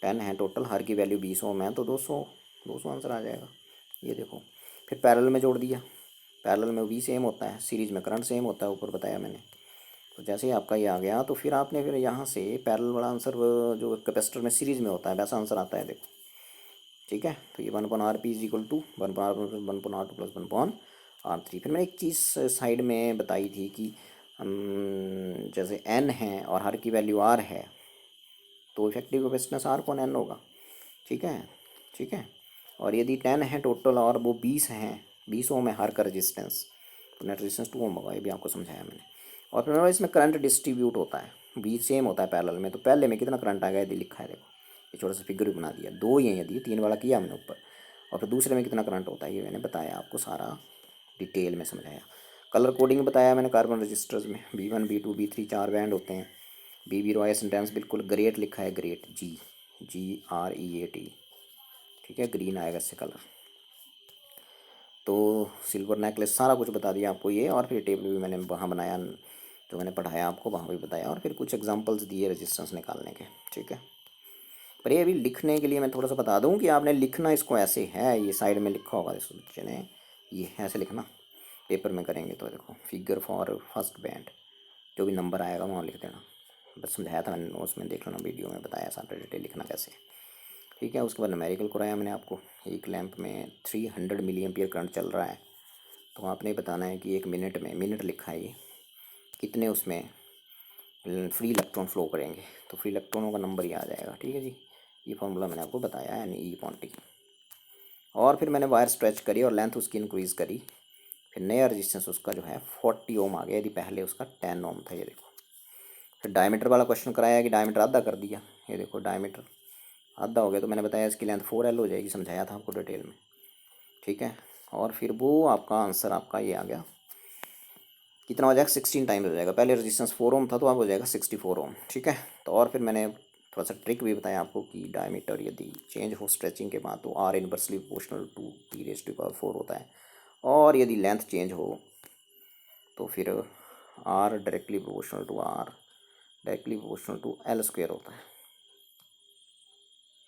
10 हैं टोटल, हर की वैल्यू 20 ओम है, तो 200 आंसर आ जाएगा। ये देखो, फिर पैरेलल में जोड़ दिया, पैरेलल में भी सेम होता है, सीरीज में करंट सेम होता है, ऊपर बताया मैंने। तो जैसे ही आपका ये आ गया तो फिर आपने फिर यहाँ से पैरेलल वाला आंसर जो कैपेसिटर में सीरीज में होता है वैसा आंसर आता है, देखो। ठीक है, तो ये 1/RP is equal to 1/R1/R2 plus 1/R3। फिर मैंने एक चीज़ साइड में बताई थी कि जैसे n है और हर की वैल्यू r है तो इफेक्टिव कैपेसिटेंस r कौन n होगा। ठीक है, ठीक है। और यदि 10 है टोटल और वो 20 हैं, 20 ओम है हर का रेजिस्टेंस, तो नेट रेजिस्टेंस 2 ओम होगा। ये भी आपको समझाया मैंने। और फिर इसमें करंट डिस्ट्रीब्यूट होता है, बी सेम होता है पैरेलल में। तो पहले में कितना करंट आ गया यदि लिखा है, देखो ये छोटा सा फिगर भी बना दिया, 2 ही है यदि 3 वाला किया मैंने ऊपर। और फिर दूसरे में कितना करंट होता है ये मैंने बताया आपको, सारा डिटेल में समझाया। कलर कोडिंग बताया मैंने कार्बन रजिस्टर्स में, B1 B2 B3 4 बैंड होते हैं। BB रॉयल सेंटेंस बिल्कुल ग्रेट लिखा है, ग्रेट GREAT। ठीक है, ग्रीन आएगा इससे कलर। तो सिल्वर नेकलेस सारा कुछ बता दिया आपको ये। और फिर टेबल भी मैंने वहाँ बनाया, जो मैंने पढ़ाया आपको वहाँ भी बताया। और फिर कुछ एग्जांपल्स दिए रेजिस्टेंस निकालने के। ठीक है, पर ये अभी लिखने के लिए मैं थोड़ा सा बता दूं कि आपने लिखना इसको ऐसे है, ये साइड में लिखा होगा इस बच्चे ने, ये ऐसे लिखना। पेपर में करेंगे तो देखो फिगर फॉर फर्स्ट बैंड, जो भी नंबर आएगा वहाँ लिख देना। बस समझाया था मैंने नोट्स में, देख लेना, वीडियो में बताया सारा डिटेल लिखना कैसे। ठीक है, उसके बाद न्यूमेरिकल कराया मैंने आपको। एक लैंप में 300 मिली एम्पियर करंट चल रहा है, तो आपने बताना है कि 1 मिनट में, मिनट लिखा है ये, कितने उसमें फ्री इलेक्ट्रॉन फ्लो करेंगे। तो फ्री इलेक्ट्रॉनों का नंबर ही आ जाएगा। ठीक है जी, ये फॉर्मूला मैंने आपको बताया है, E/T। और फिर मैंने वायर स्ट्रेच करी और लेंथ उसकी इंक्रीज़ करी। फिर नया रजिस्टेंस उसका जो है 40 ओम आ गया, यदि पहले उसका 10 ओम था। ये देखो। फिर डायमीटर वाला क्वेश्चन कराया कि डायमीटर आधा कर दिया। ये देखो डायमीटर आधा हो गया, तो मैंने बताया इसकी लेंथ 4L हो जाएगी, समझाया था आपको डिटेल में। ठीक है, और फिर वो आपका आंसर आपका ये आ गया, कितना हो जाएगा, 16 टाइम्स हो जाएगा। पहले रेजिस्टेंस 4 ओम था तो अब हो जाएगा 64 ओम। ठीक है, तो और फिर मैंने थोड़ा सा ट्रिक भी बताया आपको कि डायमीटर यदि चेंज हो स्ट्रेचिंग के बाद तो R inversely proportional to T⁴ होता है। और यदि लेंथ चेंज हो तो फिर R directly proportional to L² होता है।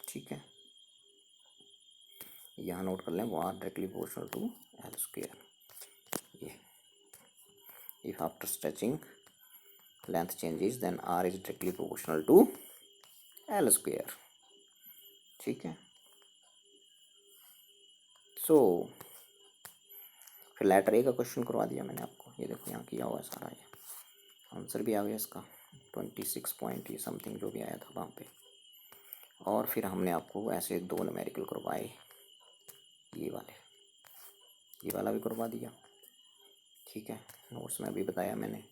ठीक है, यहाँ नोट कर लें, वो R directly proportional to L²। ये if after stretching length changes then R is directly proportional to L²। ठीक है, सो फिर लेटर A का क्वेश्चन करवा दिया मैंने आपको। ये देखो यहाँ किया हुआ है सारा, ये आंसर भी आ गया इसका 26 पॉइंट ये समथिंग जो भी आया था वहाँ पे। और फिर हमने आपको ऐसे 2 न्यूमेरिकल करवाए, ये वाला भी करवा दिया। ठीक है, नोट्स में भी बताया मैंने,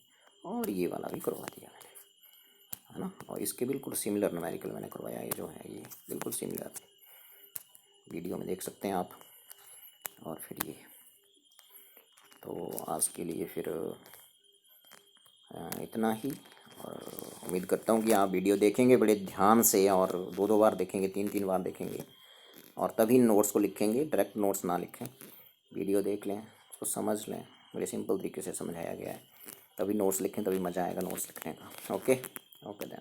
और ये वाला भी करवा दिया मैंने, है ना। और इसके बिल्कुल सिमिलर न्यूमेरिकल मैंने करवाया, ये जो है ये बिल्कुल सिमिलर, वीडियो में देख सकते हैं आप। और फिर ये, तो आज के लिए फिर इतना ही। और उम्मीद करता हूँ कि आप वीडियो देखेंगे बड़े ध्यान से, और 2-2 बार देखेंगे, 3-3 बार देखेंगे, और तभी नोट्स को लिखेंगे। डायरेक्ट नोट्स ना लिखें, वीडियो देख लें, उसको समझ लें, बड़े सिंपल तरीके से समझाया गया है, तभी नोट्स लिखें, तभी मज़ा आएगा नोट्स लिखने का। Okay okay then.